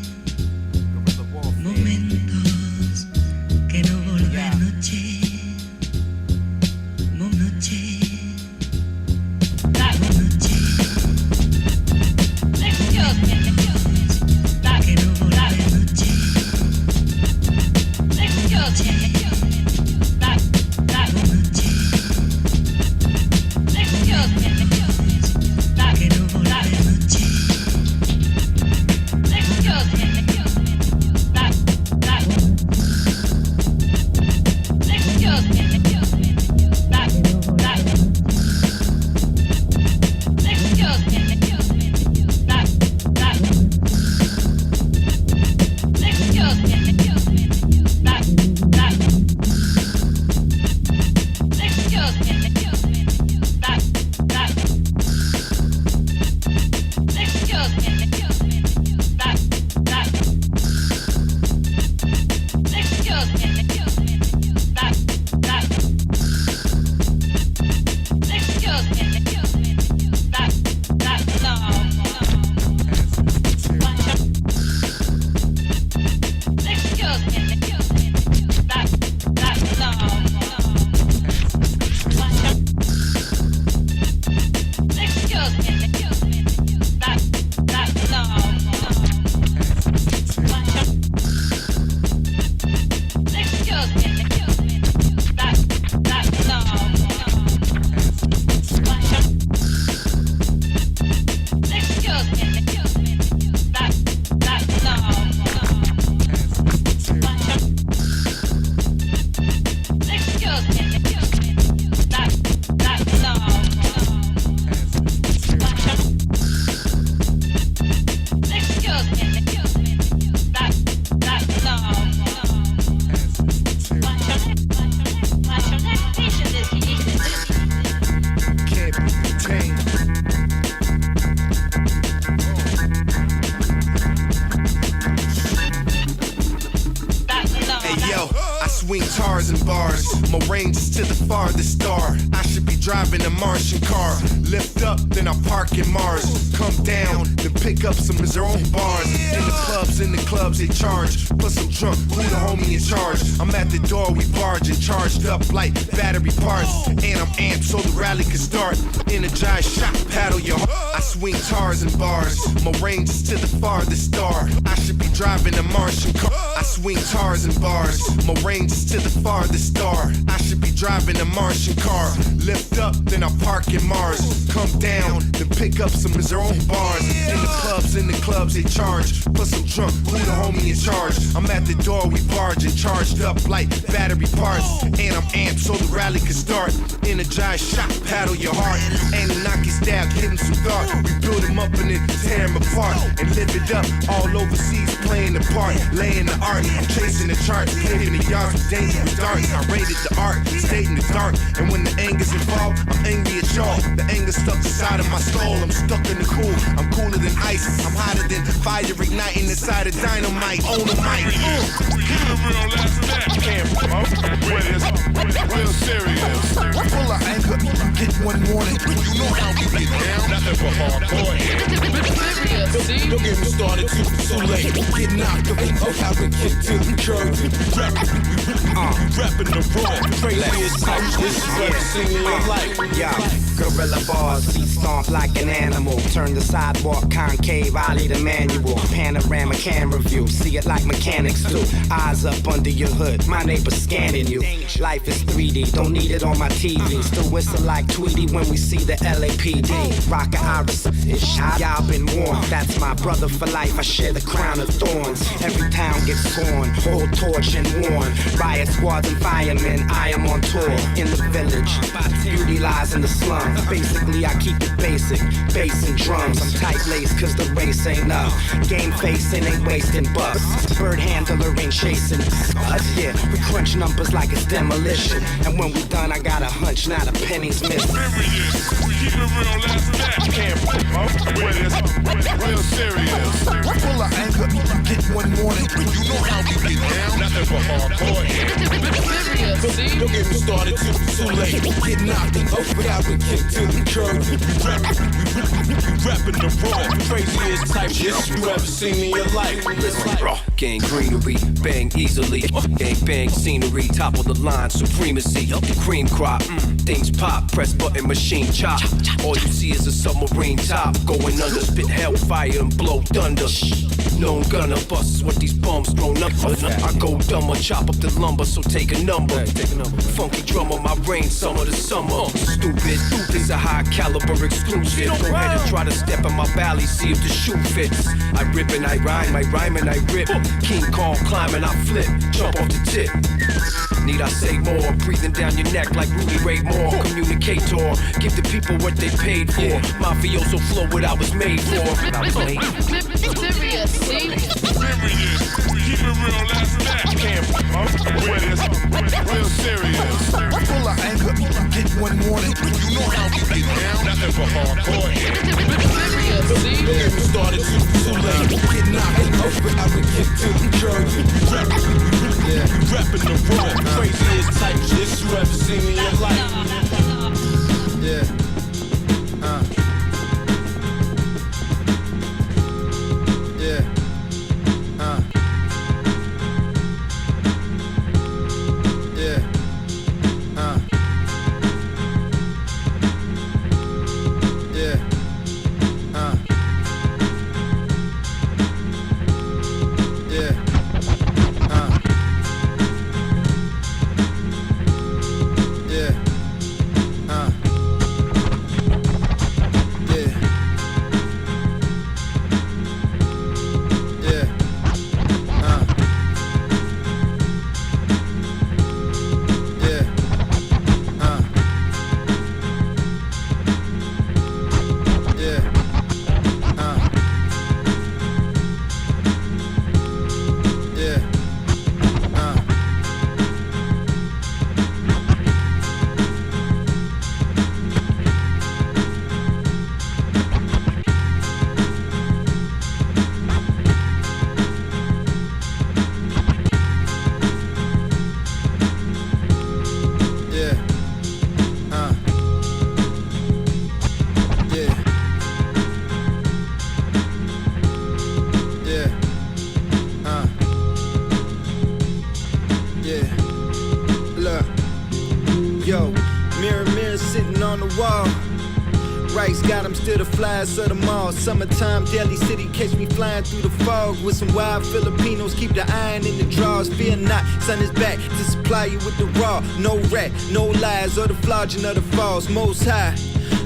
guerrilla warfare. Yeah. And bars. My range is to the farthest star. I should be driving a Martian car. Lift up, then I park in Mars. Come down, then pick up some of his own bars. In the clubs they charge. Plus I'm drunk, who the homie in charge? I'm at the door, we barging, charged up like battery parts. And I'm amped so the rally can start. Energized shot, paddle your heart. I swing tars and bars. My range is to the farthest star. I should be driving a Martian car. I swing tars and bars. My range is to the farthest star. I should be driving a Martian car. Lift up, then I park in Mars. Come down, then pick up some of his own bars. In the clubs they charge. Plus I'm drunk, who the homie in charge? I'm at the door, we barging, charged up like battery parts. And I'm amped so the rally can start. Energized shot, paddle your heart. Anunnaki style, give him some thought. We build him up and then tear him apart. And live it up, all overseas playing the part. Laying the art, I'm chasing the charts. Paving the yards with dangerous darts. I rated the art, stayed in the dark. And when the anger's involved, I'm angry at y'all. The anger stuck inside of my skull. I'm stuck in the cool, I'm cooler than ice. I'm hotter than fire igniting inside of dynamite. On the mic. Real serious. Full of anger, get one warning. You know how we get down. Nothing but hardcore. Don't get me started too late. Get knocked up, I've been kicked to the curb. Rapping the raw. This is what I've seen in your life. Yeah, gorilla bars, feet stomp like an animal. Turn the sidewalk concave, Ollie the manual. Panorama camera view, see it like mechanics do. Eyes up under your hood, my neighbor scanning you. Life is 3D, don't need it on my TV. Still whistle like Tweety when we see the LAPD. rock an iris. Y'all been warned, that's my brother for life. I share the crown of thorns. Every town gets torn, whole torch and worn. Riot squads and firemen, I am on tour in the village. Beauty lies in the slum. Basically, I keep it basic. Bass and drums. I'm tight-laced cause the race ain't up. Game facing, ain't wasting bucks. Bird handler ain't chasing us. Yeah, we crunch numbers like it's demolition. And when we done, I got a hunch, not a penny's missing. Keep it real, that's that. Can't real serious. Full of anger, you get one morning. You know how we get down. Nothing but hardcore. Don't get me started too late. Get knocked over out and kicked to the curb. We rapping the raw, craziest type shit you ever seen in your life. Gang greenery, bang easily. Gang bang scenery, top of the line, supremacy. Cream crop, things pop, press button, machine chop. All you see is a submarine top going under, spit hellfire and blow thunder. Known gunner busts with these bums thrown up. I go dumber, chop up the lumber, so take a number. Funky drummer, my brain summer to summer. Stupid, is a high caliber exclusive. Go ahead and try to step in my valley, see if the shoe fits. I rip and I rhyme and I rip. King Kong climbing, I flip, jump off the tip. Need I say more? Breathing down your neck like Rudy Ray Moore. Communicator, give the people what they paid for. Mafioso flow what I was made for. Serious, see? Keep it real, that's that. Can't real serious. Full of anger, you get one morning. You know how we get down. Nothing but hardcore. Don't get me started too late. Get knocked over out and kicked to the curb. We rapping the raw, craziest type shit you ever seen in your life. Yeah. Yeah. Yeah. Yeah. Yeah. Got them still the flies of the mall. Summertime, Delhi City, catch me flying through the fog with some wild Filipinos. Keep the iron in the drawers. Fear not, sun is back to supply you with the raw. No rat, no lies, or the flogging of the falls. Most high,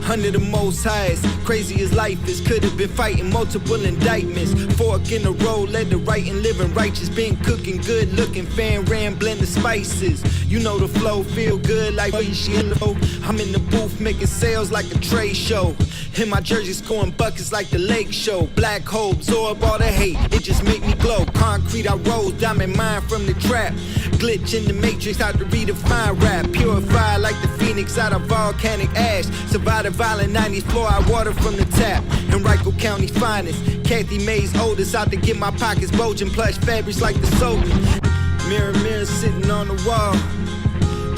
under the most highest. Crazy as life is, could have been fighting multiple indictments. Fork in the road, let the right and living righteous. Been cooking, good looking, fan ram, blend the spices. You know the flow, feel good like I'm in the booth making sales like a trade show. In my jersey scoring buckets like the Lake Show. Black hole, absorb all the hate, it just make me glow. Concrete I rose, diamond mine from the trap. Glitch in the matrix, how to redefine rap. Purify like the phoenix out of volcanic ash. Survive the violent 90s, fluoride water from the tap. Henrico County finest, Kathy May's oldest. Out to get my pockets bulging, plush fabrics like the soldier. Mirror, mirror sitting on the wall.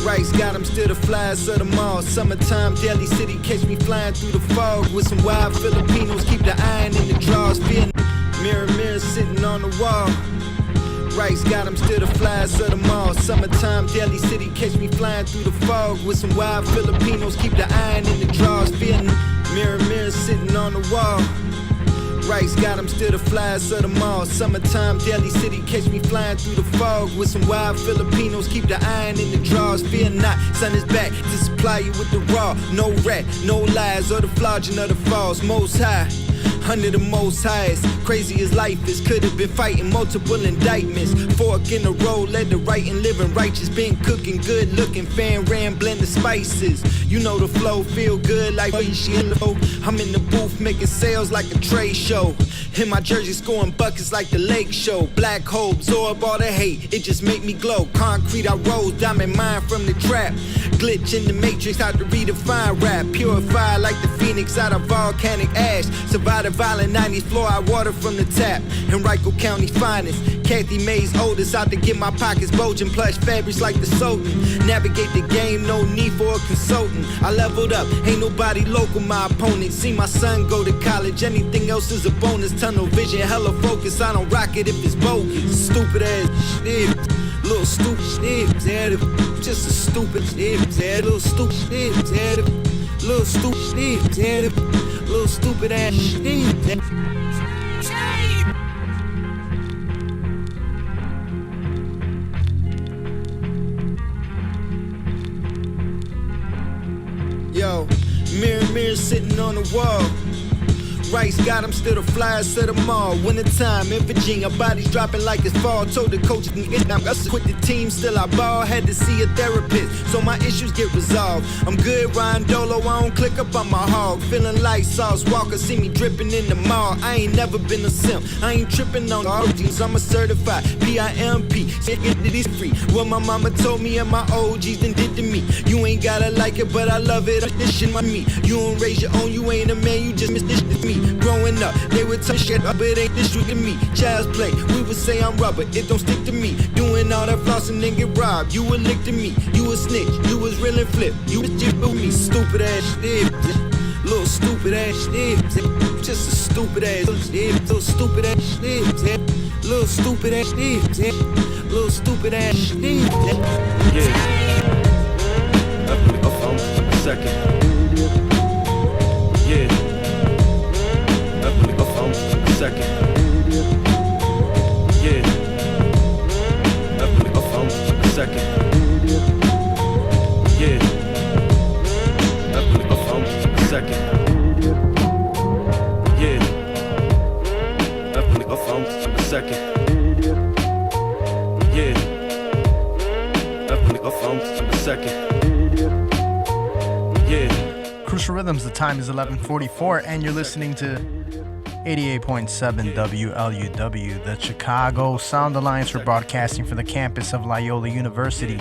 Rice got them still the flies of the mall. Summertime, Delhi City, catch me flying through the fog with some wild Filipinos. Keep the iron in the drawers. Mirror, mirror sitting on the wall. Rice got them still the flies of the mall. Summertime, Delhi City, catch me flying through the fog with some wild Filipinos. Keep the iron in the drawers. Mirror, mirror sitting on the wall. Rice got them still the flies of the mall. Summertime, Delhi City, catch me flying through the fog with some wild Filipinos. Keep the iron in the drawers. Fear not, sun is back to supply you with the raw. No rat, no lies, or the flogging of the falls. Most high, under the most highest. Crazy as life is, could have been fighting multiple indictments. Fork in the road, let the right and living righteous. Been cooking, good looking, fan ran, blend the spices. You know the flow, feel good like shit. I'm in the booth making sales like a trade show. In my jersey scoring buckets like the lake show. Black hole, absorb all the hate, it just make me glow. Concrete I rose, diamond mine from the trap. Glitch in the matrix, how to redefine rap. Purified like the phoenix out of volcanic ash. Survive the violent 90s, fluoride water from the tap. Henrico County finest, Kathy May's oldest. Out to get my pockets bulging, plush fabrics like the Sultan. Navigate the game, no need for a consultant. I leveled up, ain't nobody local, my opponent. See my son go to college, anything else is a bonus. Tunnel vision, hella focus, I don't rock it if it's bogus. Stupid ass shit, little stupid shit, just a stupid shit, little stupid shit, little stupid shit, little stupid ass shit. Yo, mirror sitting on the wall. Rice got them still the flyers of the mall. Wintertime in Virginia, bodies dropping like it's fall. Told the coach I quit the team, still I ball. Had to see a therapist, so my issues get resolved. I'm good, Ryan Dolo, I don't click up on my hog. Feeling like Sauce Walker, see me dripping in the mall. I ain't never been a simp, I ain't tripping on OGs. I'm a certified PIMP, it is free. What my mama told me and my OGs then did to me. You ain't gotta like it, but I love it. This shit on me. You don't raise your own, you ain't a man, you just miss this me. Growing up, they would touch shit up, it ain't this to me. Child's play, we would say I'm rubber, it don't stick to me. Doing all that flossing and get robbed, you a lick to me. You a snitch, you was real and flip, you was just with me. Stupid ass shit, little stupid ass shit, just a stupid ass shit, little stupid ass shit, little stupid ass shit, little stupid ass shit. Yeah, I'm a second. Yeah. Second. Yeah. Second. Yeah. Second. Yeah. Second. Yeah. Second. Yeah. Crucial Rhythms, the time is 11:44, and you're listening to 88.7 WLUW, the Chicago Sound Alliance. We're broadcasting from the campus of Loyola University.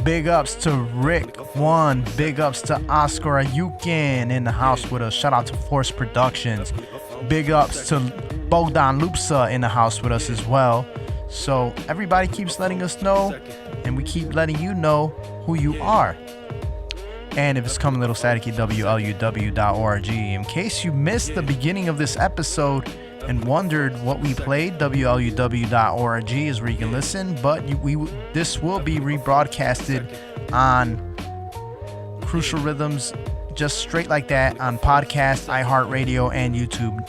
Big ups to Rick One. Big ups to Oscar Ayukin in the house with us. Shout out to Force Productions. Big ups to Bogdan Lupsa in the house with us as well. So everybody keeps letting us know, and we keep letting you know who you are. And if it's coming a little staticky, WLUW.org. In case you missed the beginning of this episode and wondered what we played, WLUW.org is where you can listen. But this will be rebroadcasted on Crucial Rhythms, just straight like that, on podcast, iHeartRadio, and YouTube.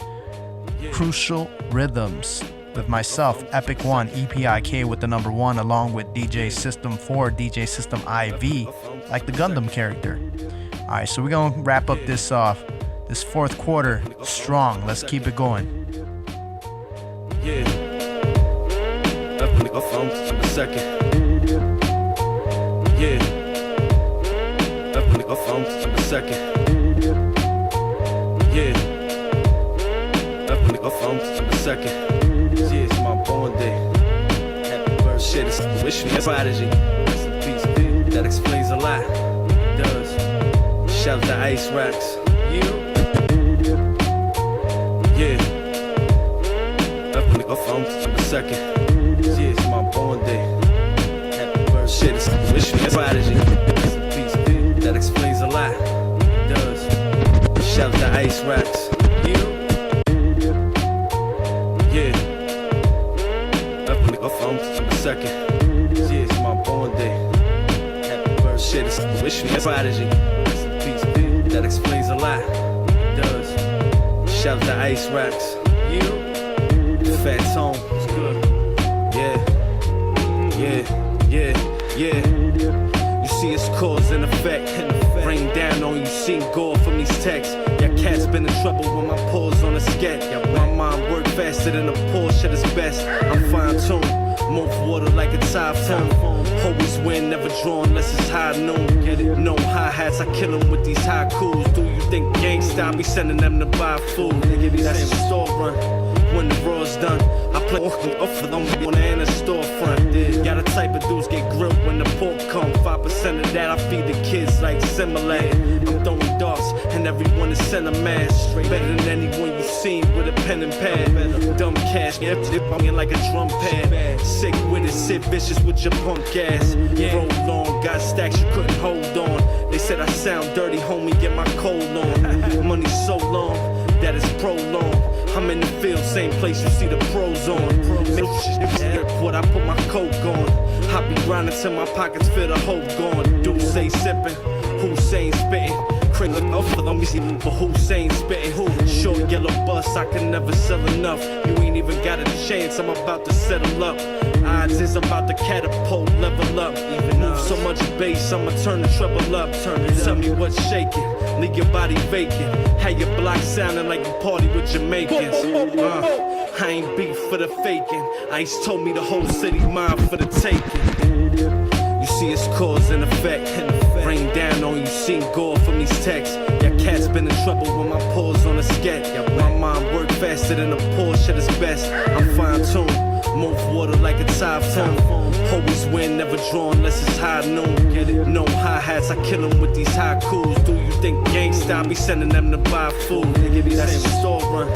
Crucial Rhythms with myself, Epic One, EPIK with the number 1, along with DJ System 4, DJ System IV, like the Gundam character. All right, so we're gonna wrap up this fourth quarter strong. Let's keep it going. Yeah. Second. Yeah. Second. Yeah. Second. Yeah, it's my born day. Happy birthday. Shit, it's wish me a prodigy. Rest in peace, baby. That explains a lot. It does. Shout out to Ice Rocks. Yeah. Second. Yeah, it's my born day. Happy birthday. Shit, it's wish me a prodigy. Rest in peace, baby. That explains a lot. It does. Shout out to Ice Rocks. Yeah. Second. Yeah, it's my born day. Happy birthday. Shit, it's wish me a prodigy. Rest in peace, baby. That explains a lot. It does. Shout out to Ice Rocks. Fat Tone, it's good. Yeah. You see it's cause and effect. Rain down on you, seen gore from these texts. Your cat's been in trouble when my paws on a scat. My mind work faster than a Porsche at its best. I'm fine-tuned, move water like a typhoon. Always win, never draw unless it's high noon. Get it? No hi-hats, I kill them with these haikus. Do you think gangsta, I be sending them to buy food? That's a store run. When the raw's done, I play off for them when they in a storefront. Got a type of dudes get grilled when the pork come. 5% of that I feed the kids like Similac. I'm throwing darts and everyone is sent a mask. Better than anyone you seen with a pen and pad. Dumb cash, get up on like a drum pad. Sick with it, sit vicious with your punk ass. Roll on, got stacks you couldn't hold on. They said I sound dirty, homie, get my cold on. Money so long that it's prolonged. I'm in the field, same place you see the pros on. What I put my coat on. I be grinding till my pockets feel the hope gone. Dudes say sipping, Hussein spitting. Crinkling off for them, but Hussein spitting. Short yellow bus, I can never sell enough. You ain't even got a chance, I'm about to settle up. Odds is I'm about to catapult, level up. Even move so much bass, I'ma turn the treble up. Tell me what's shaking, leave your body vacant. Have your block sounding like you party with Jamaicans. I ain't beef for the faking. Ice told me the whole city mine for the taking. You see it's cause and effect. Rain down on you, seen gore from these texts. Your cat's been in trouble when my paws on a scat. My mind work faster than a Porsche at its best. I'm fine-tuned, move water like a typhoon. Always win, never draw unless it's high noon. Get it? No hi-hats, I kill them with these haikus. Do you think gangsta, I be sending them to buy food? That's a store run.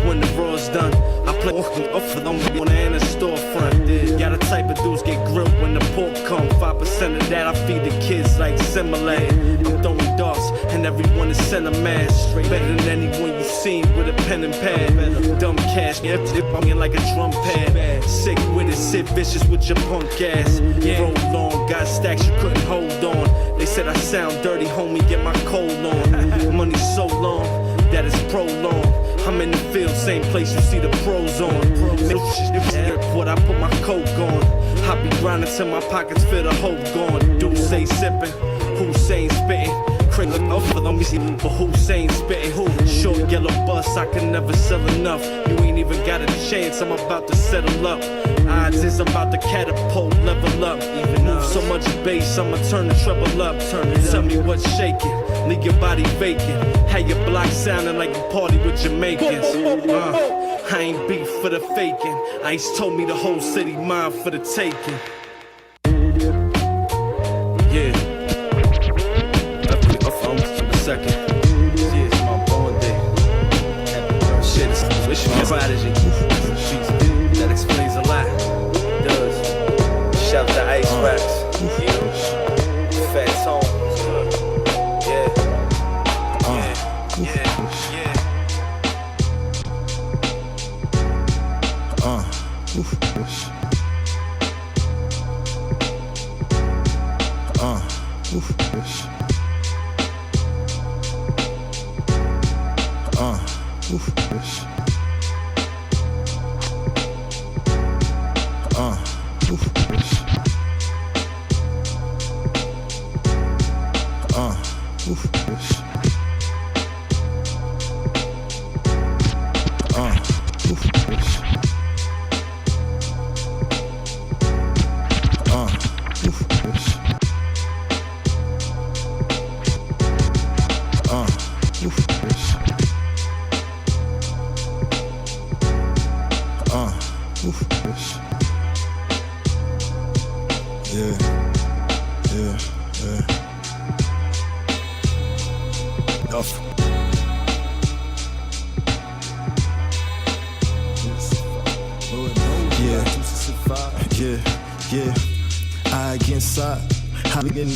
When the raw's done, I play off for them when they in a storefront. Got a type of dudes get grilled when the pork come. 5% of that I feed the kids like Similac. I'm throwing darts and everyone is sent a mask. Better than anyone you seen with a pen and pad. Dumb cash, get up on like a drum pad. Sick with it, sit vicious with your punk ass. Roll on, got stacks you couldn't hold on. They said I sound dirty, homie, get my cold on. Money so long that it's prolonged. I'm in the field, same place you see the pros on. What I put my coat on. I be grinding till my pockets feel the hope gone. Dudes say sipping, Hussein spitting. Crinkling off for them, but Hussein spitting. Short yellow bus, I can never sell enough. You ain't even got a chance, I'm about to settle up. Odds is I'm about to catapult, level up. Even move so much bass, I'ma turn the treble up. Tell me what's shaking, leave your body vacant. Have your block sounding like you party with Jamaicans. I ain't beef for the faking. Ice told me the whole city mine for the taking. Yeah. I'm for the second. Yeah, it's my born day. Shit, it's my prodigy. That explains a lot. It does. Shout out to Ice Racks. Fat Tone. Yeah.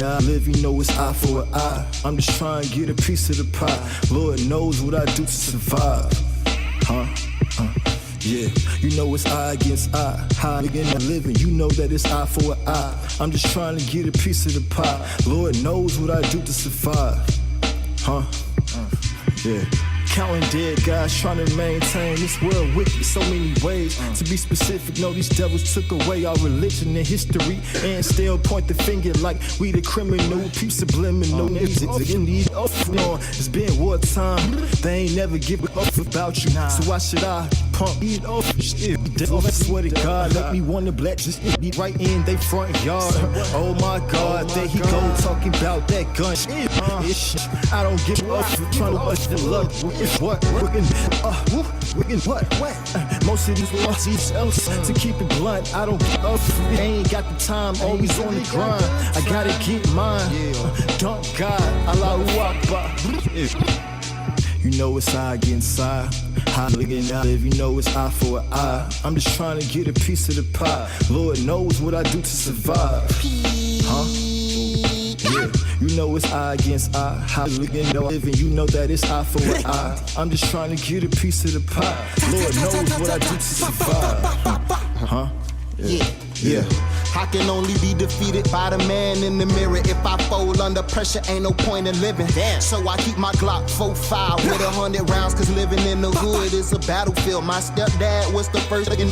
I live, you know it's eye for an eye. I'm just trying to get a piece of the pie. Lord knows what I do to survive. Yeah, you know it's eye against eye. How nigga not living, you know that it's eye for an eye. I'm just trying to get a piece of the pie. Lord knows what I do to survive. Yeah. Counting dead guys trying to maintain this world wicked so many ways. To be specific, no, these devils took away our religion and history and still point the finger like we the criminal. Peace subliminal. It's been wartime. They ain't never give a fuck about you. So why should I pump it off? Shit, I swear to God, make me want to black just be right in they front yard. Oh my God, there he go talking about that gun. I don't give a fuck trying to bust the luck. What? Most of these losses else to keep it blunt. I don't give a fuck. I ain't got the time, always on the grind. I gotta get mine. Dunk God, Allahu Akbar. You know it's I against I. High looking out, if you know it's eye for an eye. I'm just trying to get a piece of the pie. Lord knows what I do to survive. Huh? Yeah, you know it's I against I. How looking out, living, you know that it's eye for an eye. I'm just trying to get a piece of the pie. Lord knows what I do to survive. Huh? Yeah. I can only be defeated by the man in the mirror. If I fold under pressure, ain't no point in living. Damn. So I keep my Glock 4-5 with 100 rounds, cause living in the hood is a battlefield. My stepdad was the first in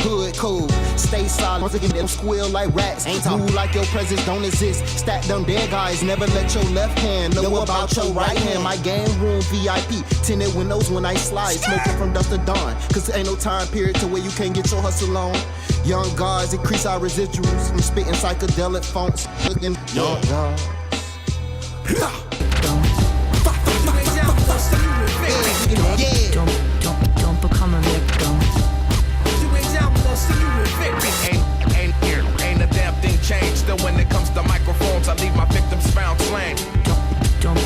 hood code. Stay solid, once again, them squeal like rats. Move like your presence don't exist. Stack them dead guys, never let your left hand know about your right hand. My game room VIP, tinted windows when I slide. Smoking from dusk to dawn, cause ain't no time period to where you can't get your hustle on. Young guards increase our residuals. I'm spitting psychedelic fonts. Looking young guards. Don't become a victim. Ain't a damn thing changed. Still when it comes to microphones, I leave my victims found slain. Don't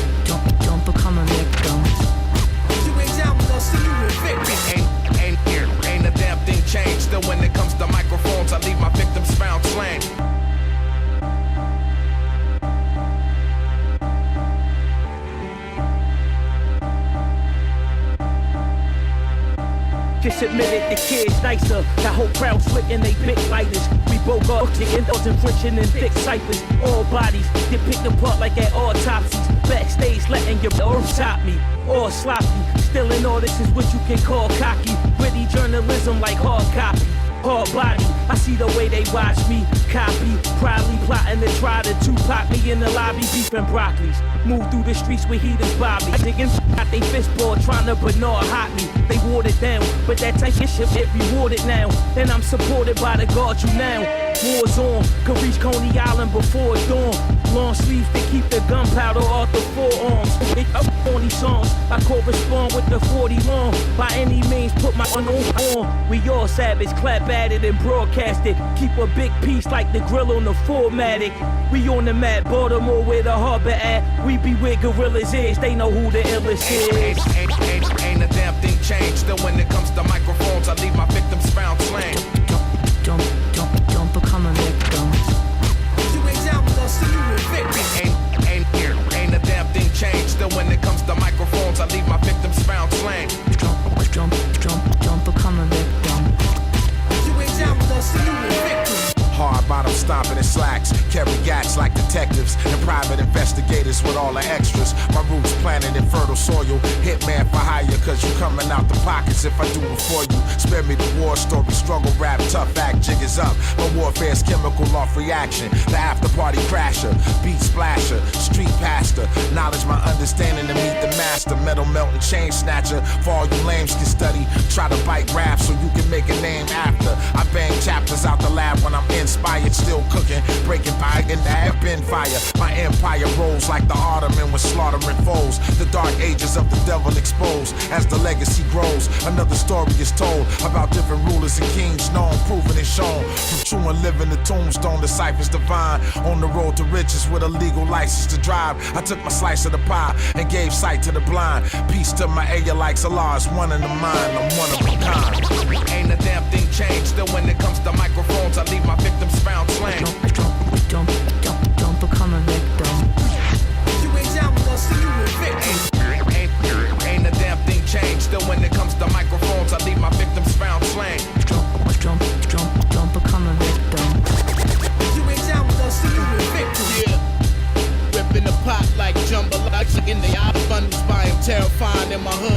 become a victim. Ain't a damn thing changed. Still when it comes to microphones, I leave my victims found slain. Just admitted the kid's nicer. That whole crowd slicking they big lighters. We both got kicking those and friction in thick ciphers. All bodies get picked apart like at autopsies. Backstage letting your arm top me. All sloppy. Still in all this is what you can call cocky. Witty journalism like hard copy. Hard body, I see the way they watch me copy, proudly plotting to try to Tupac me in the lobby, beefing broccolis. Move through the streets with heaters Bobby. Digging out they fistball, trying to Bernard hot me. They watered down, but that type of shit get rewarded now. And I'm supported by the guard you now. War's on, could reach Coney Island before dawn. Long sleeves to keep the gunpowder off the forearms. Up on these songs, I correspond with the 40 long. By any means, put my on. We all savage, clap at it and broadcast it. Keep a big piece like the grill on the 4matic. We on the map, Baltimore where the harbor at. We be where gorillas is, they know who the illest is. Ain't a damn thing changed. Still when it comes to microphones, I leave my victims found slain. Don't become a victim. You ain't down with us, so you a victim. Ain't a damn thing changed. Still when it comes to microphones, I leave my victims found slain. Don't become a victim. You ain't down with us, so you a victim. Hard bottom stomping in slacks, carry gats like detectives and private investigators with all the extras. My roots planted in fertile soil. Hitman for hire, cause you coming out the pockets if I do it for you. Spare me the war story, struggle rap, tough act, jig is up. My warfare's chemical off reaction. The after party crasher, beat splasher, street pastor. Knowledge my understanding to meet the master. Metal melting chain snatcher. For all you lames can study. Try to bite rap so you can make a name after. I bang chapters out the lab when I'm inspired, still cooking, breaking by in that bin fire. My empire rolls like the Ottoman when slaughtering foes. The dark ages of the devil exposed as the legacy grows. Another story is told about different rulers and kings known, proven and shown. From true and living the tombstone, the ciphers divine. On the road to riches with a legal license to drive. I took my slice of the pie and gave sight to the blind. Peace to my aya likes Allah is one in the mind. I'm one of a kind. Ain't a damn thing changed. Still when it comes to microphones, I leave my victims found slain. Don't become a victim. You ain't down with us, so you a victim. Ain't a damn thing changed. Still when it comes to microphones, I leave my victims found slain. Don't become a victim. You ain't down with us, so you a victim. Yeah. Ripping the pot like jambalaya in the eye bundles by him, terrifying in my hood.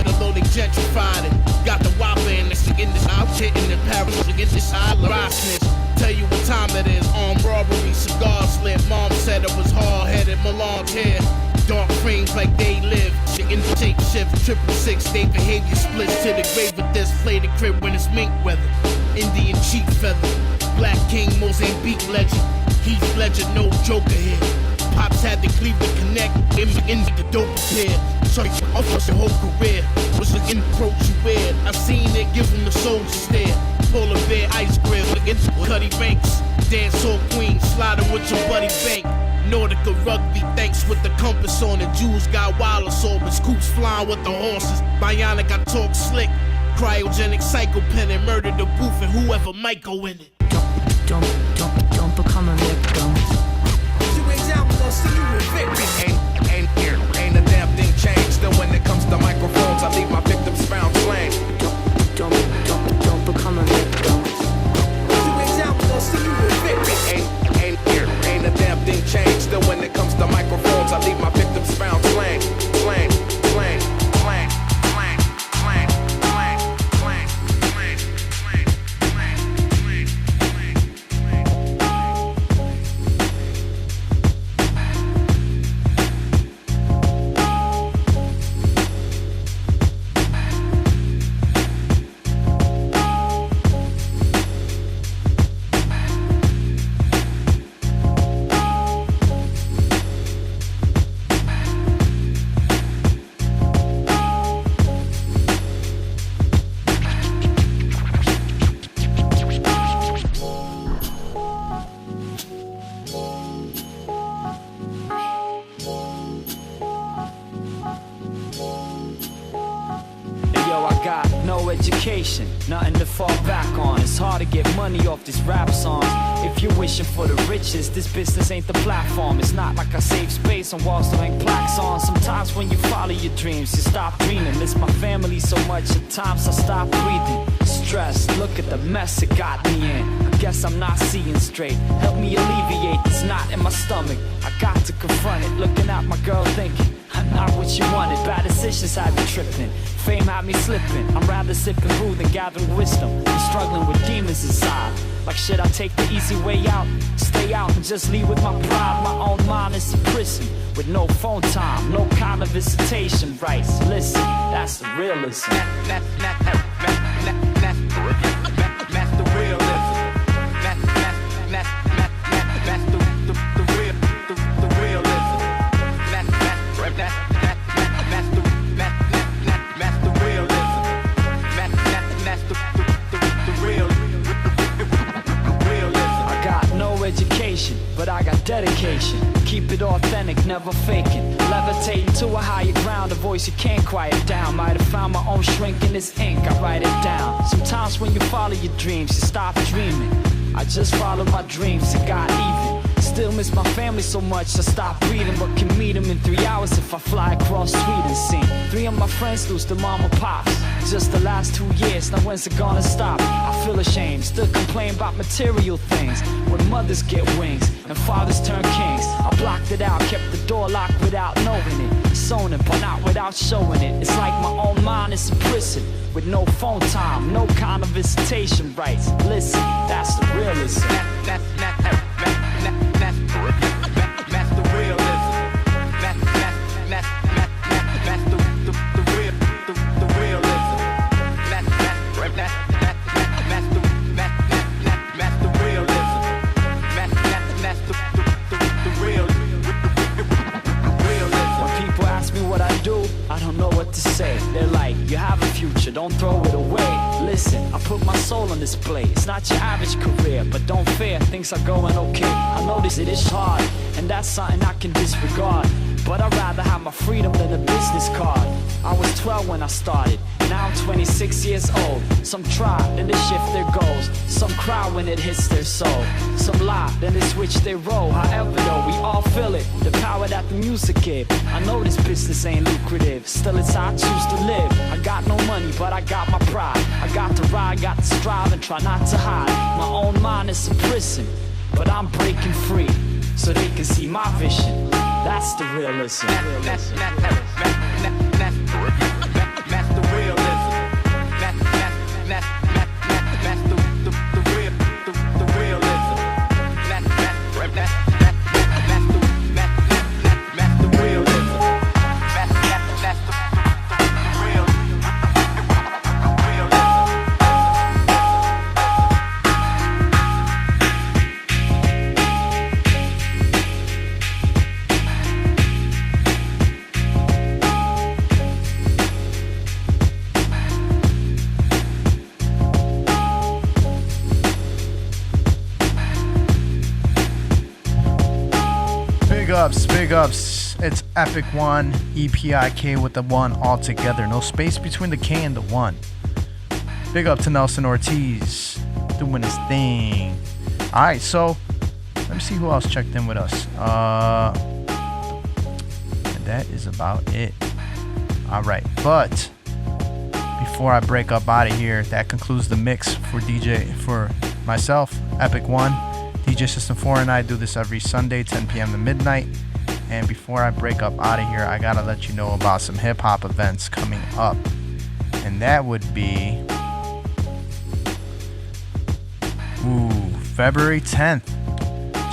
gentrified it. Got the whopper in this out hitting the Paris against this eye snitch. Tell you what time it is. Armed robbery, cigar slip. Mom said it was hard-headed, melange hair. Dark frames like they live. Chicken tape shift, 666. They behavior splits to the grave with this. Play the crib when it's mink weather. Indian cheek feather. Black King, Mozambique legend. Heath Ledger, no joker here. Pops had the Cleveland Connect. In the dope pair. Sorry, off your whole career. Was looking approach you weird. I seen it, give him the soldier stare. Polar bear, ice grill, looking Cuddy Banks. Dance hall queen, sliding with your buddy Bank. Nordica rugby, thanks with the compass on it. Jews got wild assortments, coops flying with the horses. Bionic, I talk slick. Cryogenic psycho pen and murder the booth and whoever might go in it. Don't become a victim. You ain't down, we gon' see you a victim. Ain't a damn thing changed. Still when it comes to microphones, I leave my victims found slain. Don't become a victim. You ain't down, we gon' see you a victim. Ain't a damn thing changed. Still when it comes to microphones, I leave my victims found slain. Slain. Nothing to fall back on. It's hard to get money off these rap songs. If you're wishing for the riches, this business ain't the platform. It's not like I save space on walls to hang plaques on. Sometimes when you follow your dreams, you stop dreaming. Miss my family so much, at times I stop breathing. Stress, look at the mess it got me in. I guess I'm not seeing straight. Help me alleviate this knot in my stomach. I got to confront it, looking at my girl thinking I'm not what you wanted. Bad decisions had me tripping. Fame had me slipping. I'm rather sipping brew than gathering wisdom. I'm struggling with demons inside. Like shit, I take the easy way out. Stay out and just leave with my pride. My own mind is a prison with no phone time, no kind of visitation rights. Listen, that's the realism. That's the realism. But I got dedication. Keep it authentic, never faking. Levitating to a higher ground, a voice you can't quiet down. Might have found my own shrink in this ink, I write it down. Sometimes when you follow your dreams, you stop dreaming. I just followed my dreams, it got even. Still miss my family so much, I stopped breathing. But can meet them in 3 hours if I fly across Sweden. Seen 3 of my friends lose their mama pops. Just the last 2 years, now when's it gonna stop? I feel ashamed, still complain about material things. When mothers get wings and fathers turn kings. I blocked it out, kept the door locked without knowing it. Sewn it, but not without showing it. It's like my own mind is a prison with no phone time, no kind of visitation rights. Listen, that's the realism. That's the realism. That's the realism. That's the realism. That's the real realism. When people ask me what I do, I don't know what to say. They're like, you have a future, don't throw it away. Listen, I put my soul on display. It's not your average career, but don't fear, things are going okay. I notice it is hard, and that's something I can disregard. But I'd rather have my freedom than a business card. I was 12 when I started, now I'm 26 years old. Some try, then they shift their goals. Some cry when it hits their soul. Some lie, then they switch their role. However though, we all feel it, the power that the music give. I know this business ain't lucrative, still it's how I choose to live. I got no money, but I got my pride. I got to ride, got to strive and try not to hide. My own mind is a prison, but I'm breaking free, so they can see my vision. That's the realism. That's the realism. Big ups. It's Epic One, EPIK with the one all together. No space between the K and the one. Big up to Nelson Ortiz doing his thing. Alright, so let me see who else checked in with us. And that is about it. Alright, but before I break up out of here, that concludes the mix for myself, Epic One. DJ System 4 and I do this every Sunday, 10 p.m. to midnight. And before I break up out of here, I gotta let you know about some hip-hop events coming up. And that would be February 10th.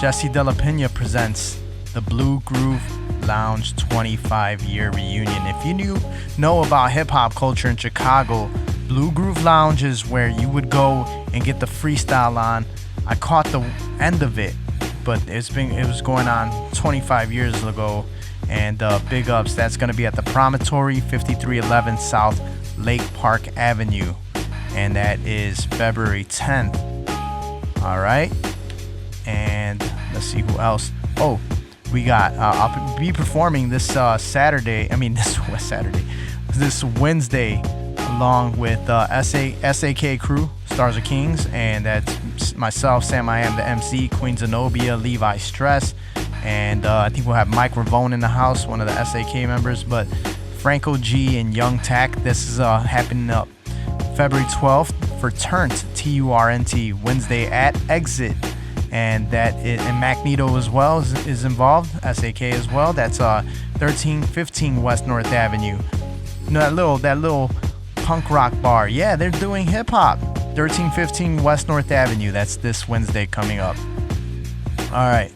Jesse De La Pena presents the Blue Groove Lounge 25-year reunion. If you know about hip-hop culture in Chicago, Blue Groove Lounge is where you would go and get the freestyle on. I caught the end of it, but it was going on 25 years ago. And big ups, that's going to be at the Promontory, 5311 South Lake Park Avenue, and that is February 10th. All right, and let's see who else. Oh, we got I'll be performing this this Wednesday, along with SAK crew, Stars of Kings, and that's myself, Sam I Am the MC, Queen Zenobia, Levi Stress, and I think we'll have Mike Ravone in the house, one of the SAK members, but Franco G and Young Tack. This is happening up February 12th for Turnt, TURNT, Wednesday at Exit, and Magneto as well is involved, SAK as well. That's 1315 West North Avenue. You know, that little punk rock bar. Yeah, they're doing hip hop. 1315 West North Avenue. That's this Wednesday coming up. All right.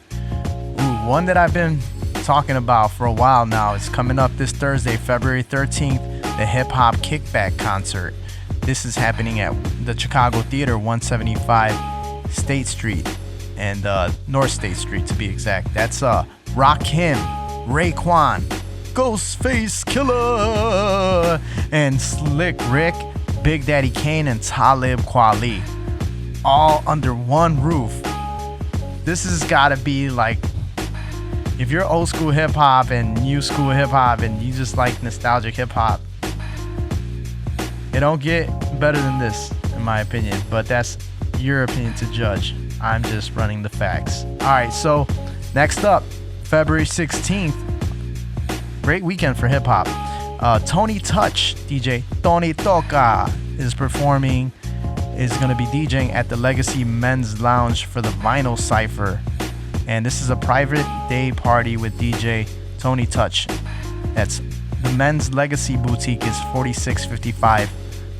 One that I've been talking about for a while now is coming up this Thursday, February 13th, the Hip Hop Kickback Concert. This is happening at the Chicago Theater, 175 State Street and North State Street to be exact. That's Rakim, Raekwon, Ghostface Killer, and Slick Rick, Big Daddy Kane, and Talib Kweli, all under one roof. This has got to be like, if you're old school hip hop and new school hip hop and you just like nostalgic hip hop, it don't get better than this, in my opinion. But that's your opinion to judge. I'm just running the facts. All right, so next up, February 16th, great weekend for hip hop. Tony Touch, DJ Tony Toca, is going to be DJing at the Legacy Men's Lounge for the Vinyl Cypher. And this is a private day party with DJ Tony Touch. That's the Men's Legacy Boutique is 4655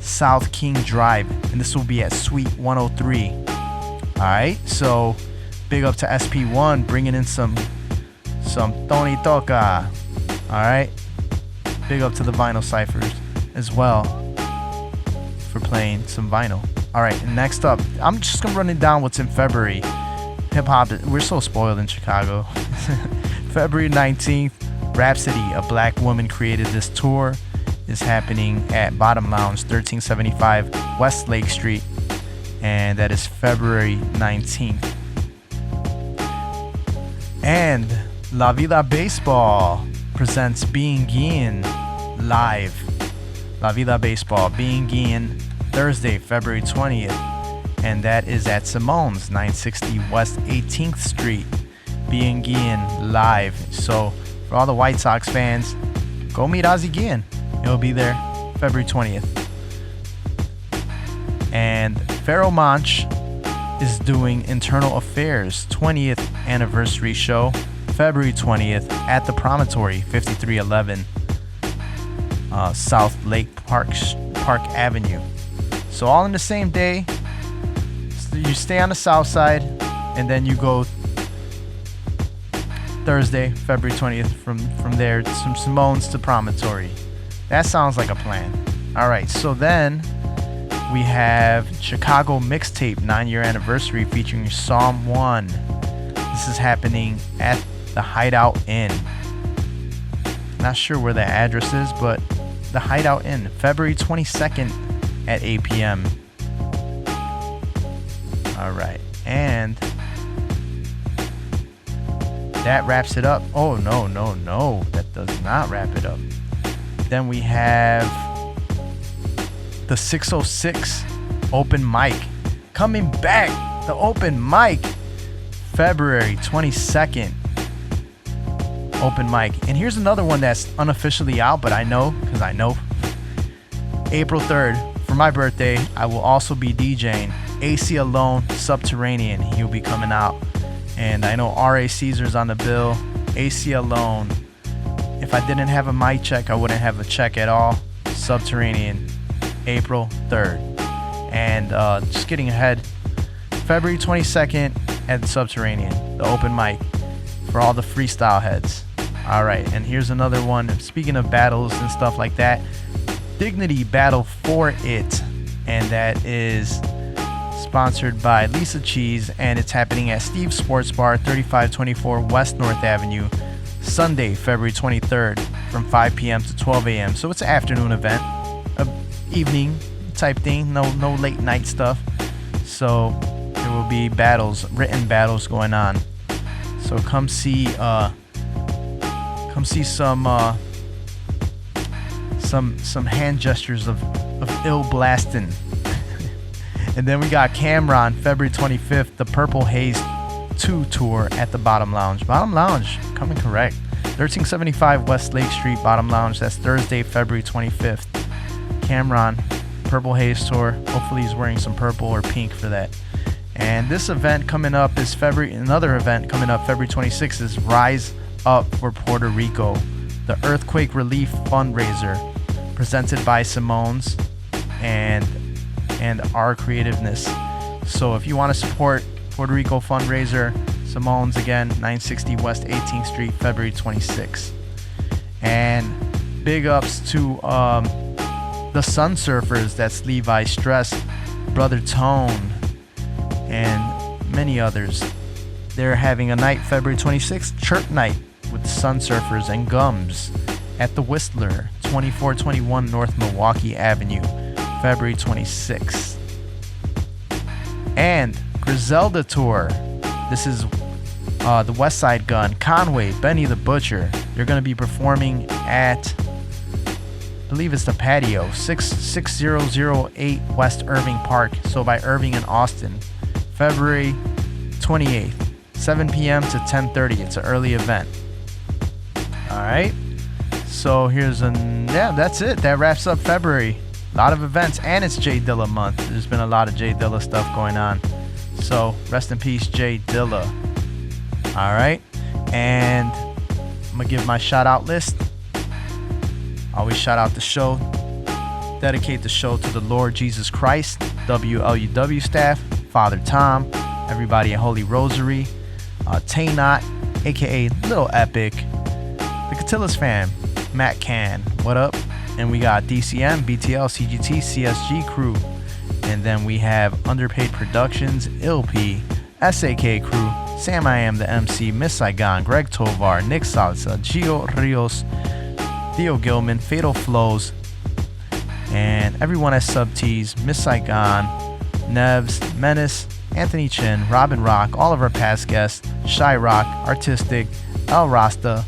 South King Drive, and this will be at Suite 103. Alright, so big up to SP1 bringing in some Tony Toca. Alright, big up to the Vinyl Cyphers as well for playing some vinyl. Alright, and next up, I'm just gonna run it down what's in February. Hip hop, we're so spoiled in Chicago. February 19th, Rhapsody, a black woman created this tour, is happening at Bottom Lounge, 1375 West Lake Street, and that is February 19th. And La Vida Baseball presents Being Guillen live. La Vida Baseball, Being Guillen, Thursday, February 20th, and that is at Simone's, 960 West 18th Street. Being Guillen live. So for all the White Sox fans, go meet Ozzie Guillen. He'll be there February 20th. And Pharoah Monch is doing Internal Affairs 20th anniversary show February 20th at the Promontory, 5311 South Lake Park Avenue. So all in the same day. You stay on the south side and then you go Thursday, February 20th from there from Simone's to Promontory. That sounds like a plan. Alright, so then we have Chicago Mixtape 9-year anniversary featuring Psalm 1. This is happening at the Hideout Inn. Not sure where the address is, but the Hideout Inn, February 22nd at 8 p.m. Alright, and that wraps it up. Oh, no. That does not wrap it up. Then we have the 606 open mic. Coming back, the open mic, February 22nd. Open mic. And here's another one that's unofficially out, but I know, because I know. April 3rd, for my birthday, I will also be DJing AC Alone, Subterranean. He'll be coming out. And I know R.A. Caesar's on the bill. AC Alone. If I didn't have a mic check, I wouldn't have a check at all. Subterranean, April 3rd. And just getting ahead, February 22nd at Subterranean, the open mic for all the freestyle heads. All right, and here's another one. Speaking of battles and stuff like that, Dignity Battle for It, and that is sponsored by Lisa Cheese, and it's happening at Steve's Sports Bar, 3524 West North Avenue, Sunday, February 23rd, from 5 p.m. to 12 a.m. So it's an afternoon event, evening type thing, no late night stuff. So there will be battles, written battles going on. So come see some hand gestures of ill blasting. And then we got Cameron, February 25th, the Purple Haze 2 tour at the Bottom Lounge. Bottom Lounge, coming correct. 1375 West Lake Street, Bottom Lounge. That's Thursday, February 25th. Cameron, Purple Haze tour. Hopefully he's wearing some purple or pink for that. And this event coming up is another event coming up February 26th is Rise Up for Puerto Rico, the Earthquake Relief Fundraiser, presented by Simone's and our creativeness. So if you want to support Puerto Rico fundraiser, Simone's again, 960 West 18th Street, February 26th. And big ups to the Sun Surfers, that's Levi Stress, Brother Tone, and many others. They're having a night February 26th, Chirp Night with the Sun Surfers and Gums at the Whistler, 2421 North Milwaukee Avenue, February 26th. And Griselda Tour. This is the West Side Gun, Conway, Benny the Butcher. They're going to be performing at, I believe it's the Patio, 6008 West Irving Park, so by Irving and Austin, February 28th, 7 p.m. to 10:30. It's an early event. All right. So that's it. That wraps up February. A lot of events, and it's J Dilla month. There's been a lot of J Dilla stuff going on. So rest in peace, J Dilla. All right. And I'm going to give my shout out list. Always shout out the show. Dedicate the show to the Lord Jesus Christ, WLUW staff, Father Tom, everybody at Holy Rosary, Taynot, aka Little Epic, the Catillas fam, Matt Can, what up? And we got DCM, BTL, CGT, CSG crew. And then we have Underpaid Productions, ILP, SAK crew, Sam I Am the MC, Miss Saigon, Greg Tovar, Nick Salsa, Gio Rios, Theo Gilman, Fatal Flows, and everyone at Sub T's, Miss Saigon, Nevs, Menace, Anthony Chin, Robin Rock, all of our past guests, Shy Rock, Artistic, El Rasta.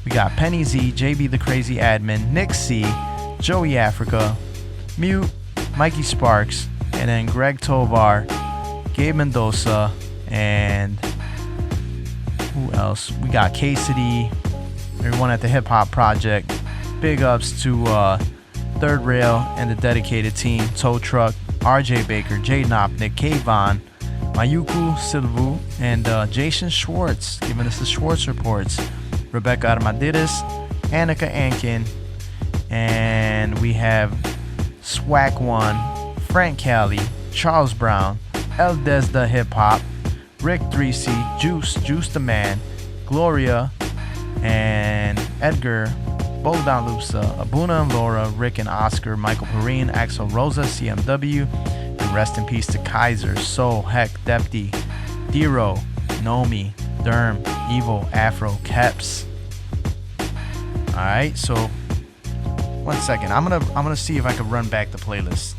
We got Penny Z, JB the Crazy Admin, Nick C, Joey Africa, Mute, Mikey Sparks, and then Greg Tovar, Gabe Mendoza, and who else? We got K-City, everyone at the Hip Hop Project. Big ups to Third Rail and the dedicated team, Tow Truck, RJ Baker, Jay Nopnik, K-Von, Mayuku Silvu, and Jason Schwartz giving us the Schwartz reports, Rebecca Armadiris, Annika Ankin, and we have Swack One, Frank Cali, Charles Brown, El Desda Hip Hop, Rick 3C, Juice the Man, Gloria, and Edgar, Bogdan Lupsa, Abuna and Laura, Rick and Oscar, Michael Perrine, Axel Rosa, CMW, and rest in peace to Kaiser, Soul, Heck, Depty, Dero, Nomi, Derm, Evil, Afro, Keps. Alright, so 1 second. I'm gonna see if I can run back the playlist.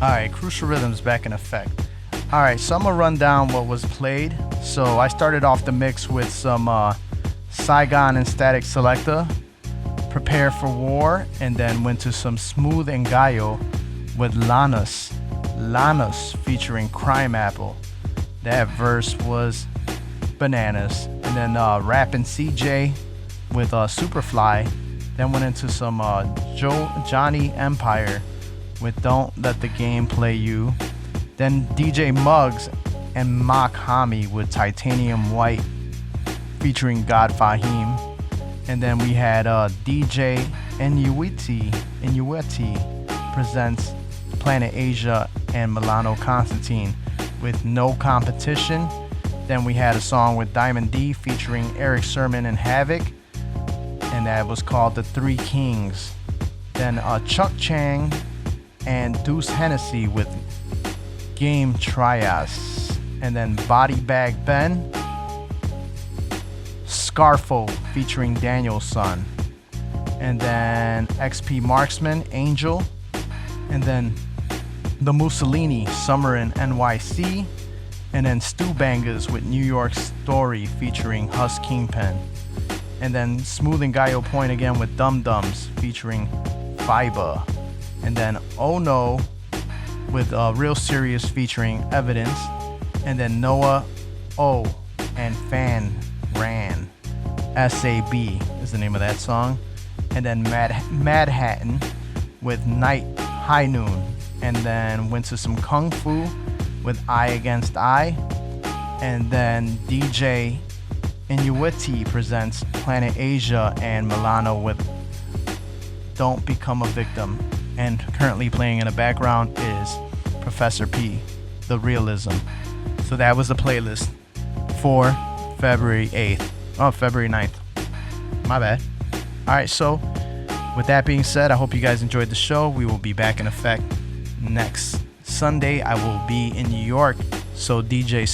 Alright, Crucial Rhythms back in effect. Alright, so I'm gonna run down what was played. So I started off the mix with some Saigon and Static Selecta, Prepare for War, and then went to some Smooth and Gallo with Lanus featuring Crime Apple. That verse was bananas. And then Rappin' CJ with Superfly. Then went into some Johnny Empire with Don't Let the Game Play You. Then DJ Muggs and Mach Hami with Titanium White featuring God Fahim. And then we had DJ Inuiti presents Planet Asia and Milano Constantine with No Competition. Then we had a song with Diamond D featuring Eric Sermon and Havoc, and that was called The Three Kings. Then Chuck Chang and Deuce Hennessy with Game Trias. And then Body Bag Ben, Scarfo featuring Daniel Son. And then XP Marksman, Angel. And then The Mussolini, Summer in NYC. And then Stu Bangers with New York Story featuring Hus Kingpin. And then Smooth and Gallo Point again with Dum Dums featuring Fiber. And then Oh No with Real Serious featuring Evidence. And then Noah O and Fan Ran. S.A.B. is the name of that song. And then Mad Hatton with Night High Noon. And then went to some Kung Fu with Eye Against Eye. And then DJ Inuiti presents Planet Asia and Milano with Don't Become a Victim. And currently playing in the background is Professor P, The Realism. So that was the playlist for February 9th. My bad. Alright, so with that being said, I hope you guys enjoyed the show. We will be back in effect next Sunday. I will be in New York, so DJ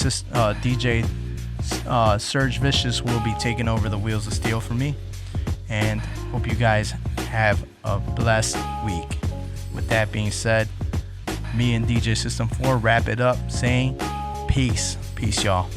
Serge Vicious will be taking over the Wheels of Steel for me. And hope you guys have a blessed week. With that being said, me and DJ System 4 wrap it up saying peace. Peace, y'all.